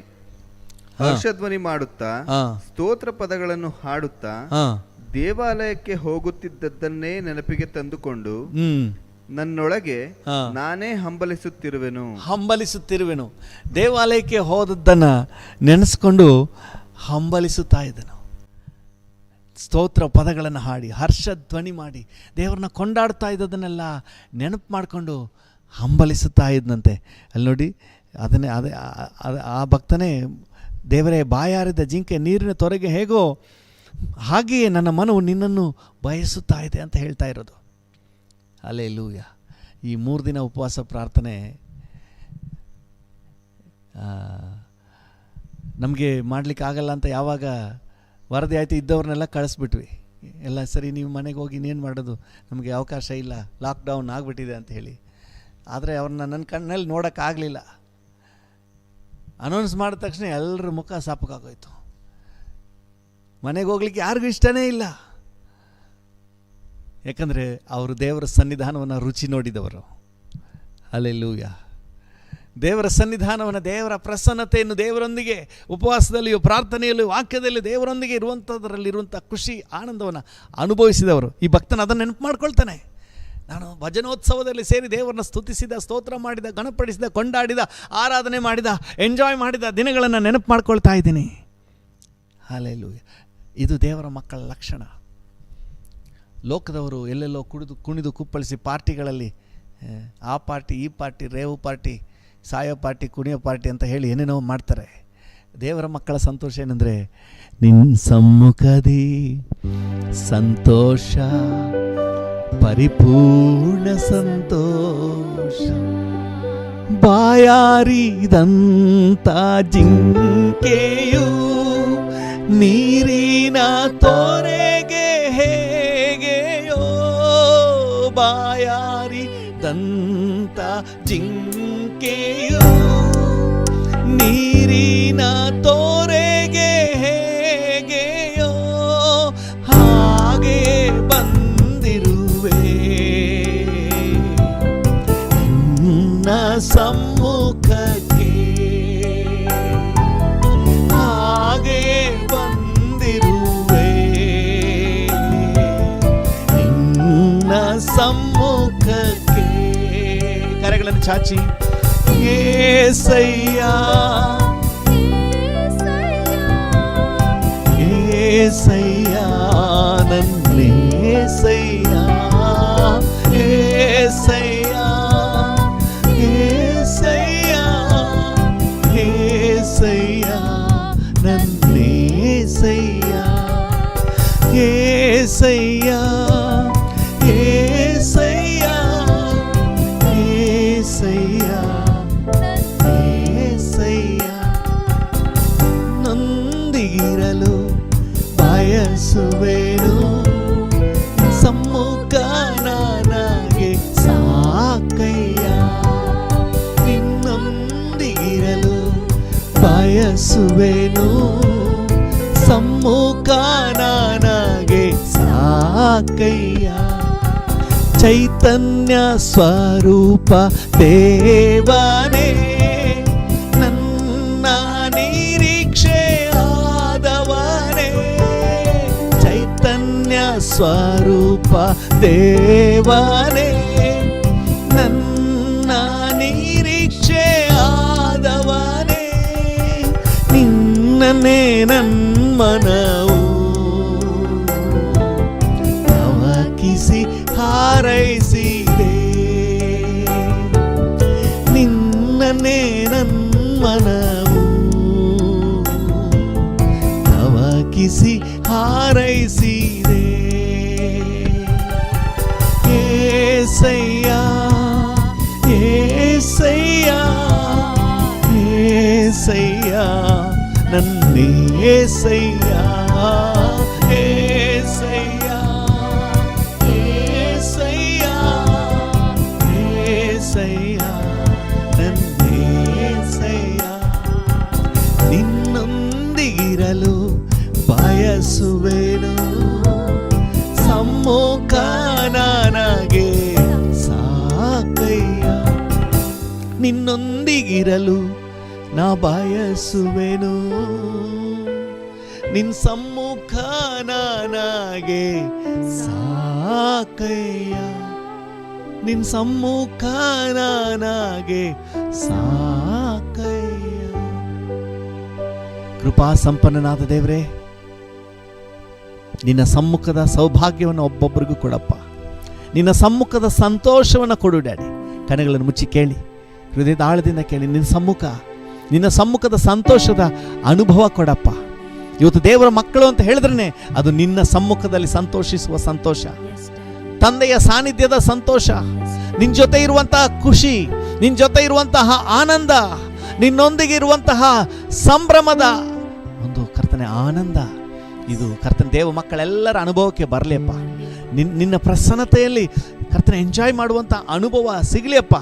ಹರ್ಷಧ್ವನಿ ಮಾಡುತ್ತಾ ಸ್ತೋತ್ರ ಪದಗಳನ್ನು ಹಾಡುತ್ತಾ ದೇವಾಲಯಕ್ಕೆ ಹೋಗುತ್ತಿದ್ದದ್ದನ್ನೇ ನೆನಪಿಗೆ ತಂದುಕೊಂಡು ನನ್ನೊಳಗೆ ನಾನೇ ಹಂಬಲಿಸುತ್ತಿರುವೆನು. ದೇವಾಲಯಕ್ಕೆ ಹೋದದ್ದನ್ನ ನೆನೆಸ್ಕೊಂಡು ಹಂಬಲಿಸುತ್ತಾ ಇದ್ದನು. ಸ್ತೋತ್ರ ಪದಗಳನ್ನು ಹಾಡಿ ಹರ್ಷಧ್ವನಿ ಮಾಡಿ ದೇವರನ್ನ ಕೊಂಡಾಡ್ತಾ ಇದ್ದದನ್ನೆಲ್ಲ ನೆನಪು ಮಾಡಿಕೊಂಡು ಹಂಬಲಿಸುತ್ತಾ ಇದ್ದಂತೆ. ಅಲ್ಲಿ ನೋಡಿ, ಅದೇ ಆ ಭಕ್ತನೇ, ದೇವರೇ ಬಾಯಾರಿದ ಜಿಂಕೆ ನೀರಿನ ತೊರೆಗೆ ಹೇಗೋ ಹಾಗೆಯೇ ನನ್ನ ಮನವು ನಿನ್ನನ್ನು ಬಯಸುತ್ತಾ ಇದೆ ಅಂತ ಹೇಳ್ತಾ ಇರೋದು. ಹಲ್ಲೆಲೂಯಾ. ಈ 3 ದಿನ ಉಪವಾಸ ಪ್ರಾರ್ಥನೆ ನಮಗೆ ಮಾಡಲಿಕ್ಕೆ ಆಗಲ್ಲ ಅಂತ ಯಾವಾಗ ವರದಿ ಆಯಿತು, ಇದ್ದವ್ರನ್ನೆಲ್ಲ ಕಳಿಸ್ಬಿಟ್ವಿ. ಎಲ್ಲ ಸರಿ, ನೀವು ಮನೆಗೆ ಹೋಗಿ ಇನ್ನೇನು ಮಾಡೋದು, ನಮಗೆ ಅವಕಾಶ ಇಲ್ಲ, ಲಾಕ್ಡೌನ್ ಆಗಿಬಿಟ್ಟಿದೆ ಅಂತ ಹೇಳಿ. ಆದರೆ ಅವ್ರನ್ನ ನನ್ನ ಕಣ್ಣಲ್ಲಿ ನೋಡೋಕ್ಕಾಗಲಿಲ್ಲ. ಅನೌನ್ಸ್ ಮಾಡಿದ ತಕ್ಷಣ ಎಲ್ಲರ ಮುಖ ಸಾಪಕ್ಕಾಗೋಯ್ತು. ಮನೆಗೆ ಹೋಗ್ಲಿಕ್ಕೆ ಯಾರಿಗೂ ಇಷ್ಟನೇ ಇಲ್ಲ. ಯಾಕಂದರೆ ಅವರು ದೇವರ ಸನ್ನಿಧಾನವನ್ನು ರುಚಿ ನೋಡಿದವರು. ಹಲ್ಲೆಲೂಯಾ. ದೇವರ ಸನ್ನಿಧಾನವನ್ನು, ದೇವರ ಪ್ರಸನ್ನತೆಯನ್ನು, ದೇವರೊಂದಿಗೆ ಉಪವಾಸದಲ್ಲಿಯೂ ಪ್ರಾರ್ಥನೆಯಲ್ಲೂ ವಾಕ್ಯದಲ್ಲಿ ದೇವರೊಂದಿಗೆ ಇರುವಂಥ ಖುಷಿ ಆನಂದವನ್ನು ಅನುಭವಿಸಿದವರು. ಈ ಭಕ್ತನ ಅದನ್ನು ನೆನಪು ಮಾಡ್ಕೊಳ್ತಾನೆ. ನಾನು ಭಜನೋತ್ಸವದಲ್ಲಿ ಸೇರಿ ದೇವರನ್ನ ಸ್ತುತಿಸಿದ, ಸ್ತೋತ್ರ ಮಾಡಿದ, ಗಣಪಡಿಸಿದ, ಕೊಂಡಾಡಿದ, ಆರಾಧನೆ ಮಾಡಿದ, ಎಂಜಾಯ್ ಮಾಡಿದ ದಿನಗಳನ್ನು ನೆನಪು ಮಾಡ್ಕೊಳ್ತಾ ಇದ್ದೀನಿ. ಹಲ್ಲೆಲೂಯಾ. ಇದು ದೇವರ ಮಕ್ಕಳ ಲಕ್ಷಣ. ಲೋಕದವರು ಎಲ್ಲೆಲ್ಲೋ ಕುಣಿದು ಕುಪ್ಪಳಿಸಿ ಪಾರ್ಟಿಗಳಲ್ಲಿ ಆ ಪಾರ್ಟಿ, ಈ ಪಾರ್ಟಿ, ರೇವು ಪಾರ್ಟಿ, ಸಾಯೋ ಪಾರ್ಟಿ, ಕುಣಿಯೋ ಪಾರ್ಟಿ ಅಂತ ಹೇಳಿ ಏನೇನೋ ಮಾಡ್ತಾರೆ. ದೇವರ ಮಕ್ಕಳ ಸಂತೋಷ ಏನಂದರೆ, ನಿನ್ನ ಸಮ್ಮುಖದಿ ಸಂತೋಷ, ಪರಿಪೂರ್ಣ ಸಂತೋಷ. ಬಾಯಾರಿದಂಥ ಜಿಂಕೆಯು ನೀರಿನ ತೋರೆ ಜಿಂಕೆಯು ನೀರಿನ ತೋರೆಗೆ ಹೇಗೆಯೋ ಹಾಗೆ ಬಂದಿರುವೆ ನಿನ್ನ ಸಮ್ಮುಖಕ್ಕೆ ಹಾಗೆ ಬಂದಿರುವೆ ನಿನ್ನ ಸಮ್ಮುಖಕ್ಕೆ. ಕರೆಗಳನ್ನು ಚಾಚಿ ಏಸಯ್ಯ ಏಸಯ್ಯ ನನ್ನೇಸಯ್ಯ ಏಸಯ್ಯ ಏಸಯ್ಯ ಏಸಯ್ಯ ನನ್ನೇಸಯ್ಯ ಏಸಯ್ಯ ಏಸಯ್ಯ ಏಸಯ್ಯ ಏಸಯ್ಯ ನೊಂದಿಗಿರಲು ಬಯಸುವೆನು ಸಮ್ಮುಖ ನನಗೆ ಸಾಕಯ್ಯ ನಿನ್ನೊಂದಿಗಿರಲು ಬಯಸುವೆನು ಸಮ್ಮುಖ ನನಗೆ ಸಾಕಯ್ಯ ಚೈತನ್ಯ ಸ್ವರೂಪ ದೇವನೇ ನನ್ನ ನಿರೀಕ್ಷೆ ಆದವನೇ ಚೈತನ್ಯ ಸ್ವರೂಪ ದೇವನೇ ನನ್ನ ನಿರೀಕ್ಷೆ ಆದವನೇ ನಿನ್ನನ್ನೇ ನನ್ಮನವು ತವಕಿಸಿ ಹಾರೈಸಿದೆ ನಿನ್ನನ್ನೇ ನನ್ಮನವು ತವಕಿಸಿ ಹಾರೈಸಿದೆ ಏಸಯ್ಯ ಏಸಯ್ಯ ಏಸಯ್ಯ ನನ್ನೇಸಯ್ಯ ಏಸಯ್ಯ ಏಸಯ್ಯ ಏಸಯ್ಯ ನನ್ನೇಸಯ್ಯ ನಿನ್ನೊಂದಿಗಿರಲು ಬಯಸುವೆನು ಸಮ್ಮುಖ ನನಗೆ ಸಾಕಯ್ಯ ನಿನ್ನೊಂದಿಗಿರಲು ನಾ ಬಯಸುವೆನು ನಿನ್ ಸಮ್ಮುಖ ನನಗೆ ಸಾಕಯ್ಯ ನಿನ್ ಸಮ್ಮುಖ ನನಗೆ ಸಾಕಯ್ಯ. ಕೃಪಾ ಸಂಪನ್ನನಾದ ದೇವರೇ, ನಿನ್ನ ಸಮ್ಮುಖದ ಸೌಭಾಗ್ಯವನ್ನು ಒಬ್ಬೊಬ್ಬರಿಗೂ ಕೊಡಪ್ಪ. ನಿನ್ನ ಸಮ್ಮುಖದ ಸಂತೋಷವನ್ನು ಕೊಡು ಡ್ಯಾಡಿ. ಕಣ್ಣುಗಳನ್ನು ಮುಚ್ಚಿ ಕೇಳಿ, ಹೃದಯದ ಆಳದಿಂದ ಕೇಳಿ. ನಿನ್ನ ಸಮ್ಮುಖದ ಸಂತೋಷದ ಅನುಭವ ಕೊಡಪ್ಪ. ಇವತ್ತು ದೇವರ ಮಕ್ಕಳು ಅಂತ ಹೇಳಿದ್ರೆ ಅದು ನಿನ್ನ ಸಮ್ಮುಖದಲ್ಲಿ ಸಂತೋಷಿಸುವ ಸಂತೋಷ, ತಂದೆಯ ಸಾನ್ನಿಧ್ಯದ ಸಂತೋಷ, ನಿನ್ನ ಜೊತೆ ಇರುವಂತಹ ಖುಷಿ, ನಿನ್ನ ಜೊತೆ ಇರುವಂತಹ ಆನಂದ, ನಿನ್ನೊಂದಿಗೆ ಇರುವಂತಹ ಸಂಭ್ರಮದ ಒಂದು ಕರ್ತನೆ ಆನಂದ. ಇದು ಕರ್ತನ ದೇವ ಮಕ್ಕಳೆಲ್ಲರ ಅನುಭವಕ್ಕೆ ಬರಲಿಯಪ್ಪ. ನಿನ್ನ ಪ್ರಸನ್ನತೆಯಲ್ಲಿ ಕರ್ತನೆ ಎಂಜಾಯ್ ಮಾಡುವಂಥ ಅನುಭವ ಸಿಗಲಿಯಪ್ಪ.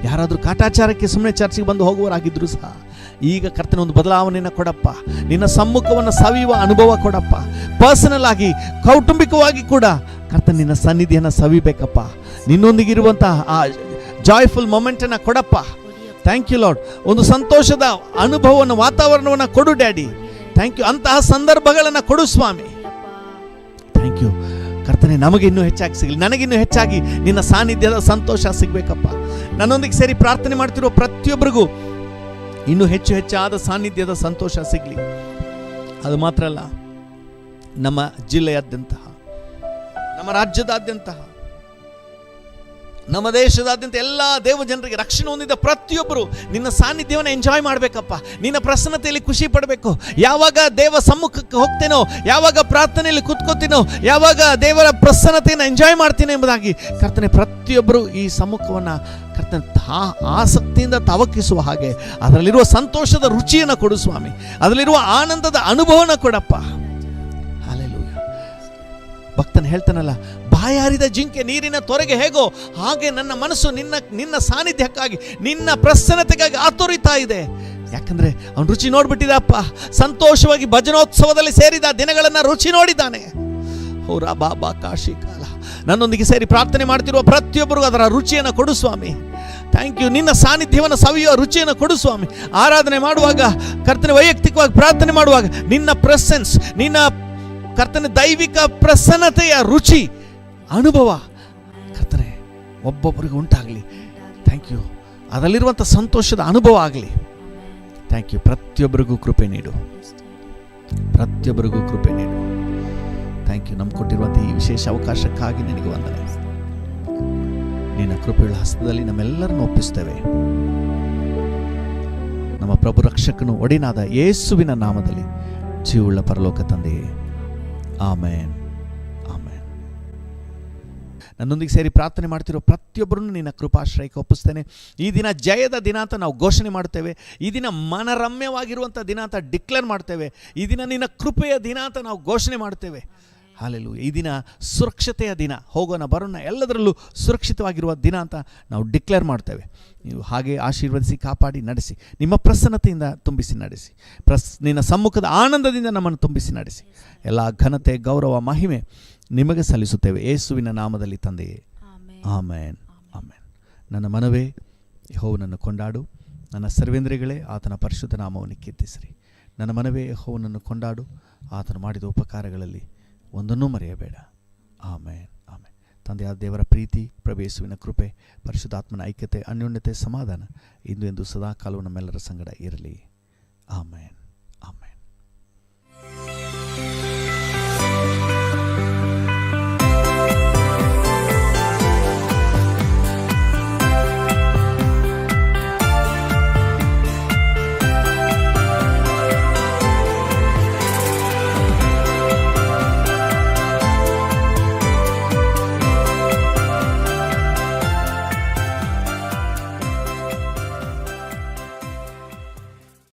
ಯಾರಾದರೂ ಕಾಟಾಚಾರಕ್ಕೆ ಸುಮ್ಮನೆ ಚರ್ಚಿಗೆ ಬಂದು ಹೋಗುವವರಾಗಿದ್ರು ಸಹ ಈಗ ಕರ್ತನ ಒಂದು ಬದಲಾವಣೆಯನ್ನು ಕೊಡಪ್ಪ. ನಿನ್ನ ಸಮ್ಮುಖವನ್ನು ಸವಿಯುವ ಅನುಭವ ಕೊಡಪ್ಪ. ಪರ್ಸನಲ್ ಆಗಿ, ಕೌಟುಂಬಿಕವಾಗಿ ಕೂಡ ಕರ್ತನ ನಿನ್ನ ಸನ್ನಿಧಿಯನ್ನು ಸವಿಬೇಕಪ್ಪ. ನಿನ್ನೊಂದಿಗಿರುವಂತಹ ಆ ಜಾಯ್ಫುಲ್ ಮೊಮೆಂಟನ್ನು ಕೊಡಪ್ಪ. Thank you lord. ಒಂದು ಸಂತೋಷದ ಅನುಭವವನ್ನು, ವಾತಾವರಣವನ್ನು ಕೊಡು ಡ್ಯಾಡಿ. Thank you. ಅಂತಹ ಸಂದರ್ಭಗಳನ್ನು ಕೊಡು ಸ್ವಾಮಿ. ಥ್ಯಾಂಕ್ ಯು ಕರ್ತನೆ. ನಮಗೆ ಇನ್ನೂ ಹೆಚ್ಚಾಗಿ ಸಿಗಲಿ, ನನಗಿನ್ನೂ ಹೆಚ್ಚಾಗಿ ನಿನ್ನ ಸಾನ್ನಿಧ್ಯದ ಸಂತೋಷ ಸಿಗಬೇಕಪ್ಪ. ನನ್ನೊಂದಿಗೆ ಸೇರಿ ಪ್ರಾರ್ಥನೆ ಮಾಡ್ತಿರೋ ಪ್ರತಿಯೊಬ್ಬರಿಗೂ ಇನ್ನೂ ಹೆಚ್ಚಾದ ಸಾನ್ನಿಧ್ಯದ ಸಂತೋಷ ಸಿಗಲಿ. ಅದು ಮಾತ್ರ ಅಲ್ಲ, ನಮ್ಮ ಜಿಲ್ಲೆಯಾದ್ಯಂತಹ, ನಮ್ಮ ರಾಜ್ಯದಾದ್ಯಂತಹ, ನಮ್ಮ ದೇಶದಾದ್ಯಂತ ಎಲ್ಲ ದೇವ ಜನರಿಗೆ ರಕ್ಷಣೆ ಹೊಂದಿದ ಪ್ರತಿಯೊಬ್ಬರು ನಿನ್ನ ಸಾನ್ನಿಧ್ಯವನ್ನು ಎಂಜಾಯ್ ಮಾಡಬೇಕಪ್ಪ. ನಿನ್ನ ಪ್ರಸನ್ನತೆಯಲ್ಲಿ ಖುಷಿ ಪಡಬೇಕು. ಯಾವಾಗ ದೇವ ಸಮ್ಮುಖಕ್ಕೆ ಹೋಗ್ತೇನೋ, ಯಾವಾಗ ಪ್ರಾರ್ಥನೆಯಲ್ಲಿ ಕೂತ್ಕೋತೀನೋ, ಯಾವಾಗ ದೇವರ ಪ್ರಸನ್ನತೆಯನ್ನು ಎಂಜಾಯ್ ಮಾಡ್ತೀನಿ ಎಂಬುದಾಗಿ ಕರ್ತನೆ ಪ್ರತಿಯೊಬ್ಬರು ಈ ಸಮ್ಮುಖವನ್ನು ಕರ್ತನೆ ಆಸಕ್ತಿಯಿಂದ ತವಕಿಸುವ ಹಾಗೆ ಅದರಲ್ಲಿರುವ ಸಂತೋಷದ ರುಚಿಯನ್ನು ಕೊಡು ಸ್ವಾಮಿ. ಅದರಲ್ಲಿರುವ ಆನಂದದ ಅನುಭವನ ಕೊಡಪ್ಪ. ಭಕ್ತನು ಹೇಳ್ತಾನಲ್ಲ, ಬಾಯಾರಿದ ಜಿಂಕೆ ನೀರಿನ ತೊರೆಗೆ ಹೇಗೋ ಹಾಗೆ ನನ್ನ ಮನಸ್ಸು ನಿನ್ನ ಸಾನ್ನಿಧ್ಯಕ್ಕಾಗಿ, ನಿನ್ನ ಪ್ರಸನ್ನತೆಗಾಗಿ ಆತುರಿತಾ ಇದೆ. ಯಾಕಂದ್ರೆ ಅವನು ರುಚಿ ನೋಡ್ಬಿಟ್ಟಿದಪ್ಪ. ಸಂತೋಷವಾಗಿ ಭಜನೋತ್ಸವದಲ್ಲಿ ಸೇರಿದ ದಿನಗಳನ್ನ ರುಚಿ ನೋಡಿದ್ದಾನೆ. ಹೋರ ಬಾಬಾ ಕಾಶಿ ಕಾಲ. ನನ್ನೊಂದಿಗೆ ಸೇರಿ ಪ್ರಾರ್ಥನೆ ಮಾಡ್ತಿರುವ ಪ್ರತಿಯೊಬ್ಬರಿಗೂ ಅದರ ರುಚಿಯನ್ನು ಕೊಡು ಸ್ವಾಮಿ. Thank you. ನಿನ್ನ ಸಾನ್ನಿಧ್ಯವನ್ನು ಸವಿಯುವ ರುಚಿಯನ್ನು ಕೊಡು ಸ್ವಾಮಿ. ಆರಾಧನೆ ಮಾಡುವಾಗ, ಕರ್ತನೆ ವೈಯಕ್ತಿಕವಾಗಿ ಪ್ರಾರ್ಥನೆ ಮಾಡುವಾಗ ನಿನ್ನ ಪ್ರೆಸೆನ್ಸ್, ನಿನ್ನ ಕರ್ತನೆ ದೈವಿಕ ಪ್ರಸನ್ನತೆಯ ರುಚಿ ಅನುಭವ ಕರ್ತನೆ ಒಬ್ಬೊಬ್ಬರಿಗೂ ಉಂಟಾಗಲಿ. Thank you. ಅದರಲ್ಲಿರುವಂಥ ಸಂತೋಷದ ಅನುಭವ ಆಗಲಿ. Thank you. ಪ್ರತಿಯೊಬ್ಬರಿಗೂ ಕೃಪೆ ನೀಡು, ಪ್ರತಿಯೊಬ್ಬರಿಗೂ ಕೃಪೆ ನೀಡು. Thank you. ನಮ್ಗೆ ಕೊಟ್ಟಿರುವಂಥ ಈ ವಿಶೇಷ ಅವಕಾಶಕ್ಕಾಗಿ ನಿನಗೆ ವಂದನೆ. ನಿನ್ನ ಕೃಪೆಗಳ ಹಸ್ತದಲ್ಲಿ ನಮ್ಮೆಲ್ಲರನ್ನು ಒಪ್ಪಿಸ್ತೇವೆ. ನಮ್ಮ ಪ್ರಭು ರಕ್ಷಕನು ಒಡೆಯನಾದ ಯೇಸುವಿನ ನಾಮದಲ್ಲಿ ಜೀವವುಳ್ಳ ಪರಲೋಕ ತಂದೆಯೇ, ಆಮೇನ್, ಆಮೇನ್. ನನ್ನೊಂದಿಗೆ ಸೇರಿ ಪ್ರಾರ್ಥನೆ ಮಾಡ್ತಿರೋ ಪ್ರತಿಯೊಬ್ಬರನ್ನು ನಿನ್ನ ಕೃಪಾಶ್ರಯಕ್ಕೆ ಒಪ್ಪಿಸ್ತೇನೆ. ಈ ದಿನ ಜಯದ ದಿನ ಅಂತ ನಾವು ಘೋಷಣೆ ಮಾಡ್ತೇವೆ. ಈ ದಿನ ಮನರಮ್ಯವಾಗಿರುವಂಥ ದಿನ ಅಂತ ಡಿಕ್ಲೇರ್ ಮಾಡ್ತೇವೆ. ಈ ದಿನ ನಿನ್ನ ಕೃಪೆಯ ದಿನ ಅಂತ ನಾವು ಘೋಷಣೆ ಮಾಡ್ತೇವೆ. ಹಾಲೆಲೂಯಾ. ಈ ದಿನ ಸುರಕ್ಷತೆಯ ದಿನ, ಹೋಗೋಣ ಬರೋಣ ಎಲ್ಲದರಲ್ಲೂ ಸುರಕ್ಷಿತವಾಗಿರುವ ದಿನ ಅಂತ ನಾವು ಡಿಕ್ಲೇರ್ ಮಾಡ್ತೇವೆ. ನೀವು ಹಾಗೆ ಆಶೀರ್ವದಿಸಿ, ಕಾಪಾಡಿ, ನಡೆಸಿ, ನಿಮ್ಮ ಪ್ರಸನ್ನತೆಯಿಂದ ತುಂಬಿಸಿ ನಡೆಸಿ, ನಿನ್ನ ಸಮ್ಮುಖದ ಆನಂದದಿಂದ ನಮ್ಮನ್ನು ತುಂಬಿಸಿ ನಡೆಸಿ. ಎಲ್ಲ ಘನತೆ, ಗೌರವ, ಮಹಿಮೆ ನಿಮಗೆ ಸಲ್ಲಿಸುತ್ತೇವೆ ಯೇಸುವಿನ ನಾಮದಲ್ಲಿ ತಂದೆಯೇ, ಆಮೇನ್, ಆಮೇನ್. ನನ್ನ ಮನವೇ ಯೆಹೋವನನ್ನು ಕೊಂಡಾಡು, ನನ್ನ ಸರ್ವೇಂದ್ರಿಯಗಳೇ ಆತನ ಪರಿಶುದ್ಧ ನಾಮವನ್ನು ಕೀರ್ತಿಸಿರಿ. ನನ್ನ ಮನವೇ ಯೆಹೋವನನ್ನು ಕೊಂಡಾಡು, ಆತನು ಮಾಡಿದ ಉಪಕಾರಗಳಲ್ಲಿ ಒಂದನ್ನೂ ಮರೆಯಬೇಡ. ಆಮೇನ್, ಆಮೇನ್. ತಂದೆಯಾದ ದೇವರ ಪ್ರೀತಿ, ಪ್ರಭು ಯೇಸುವಿನ ಕೃಪೆ, ಪರಿಶುದ್ಧಾತ್ಮನ ಐಕ್ಯತೆ, ಅನ್ಯೋನ್ಯತೆ, ಸಮಾಧಾನ ಇಂದು ಎಂದು ಸದಾ ಕಾಲವು ನಮ್ಮೆಲ್ಲರ ಸಂಗಡ ಇರಲಿ. ಆಮೇನ್.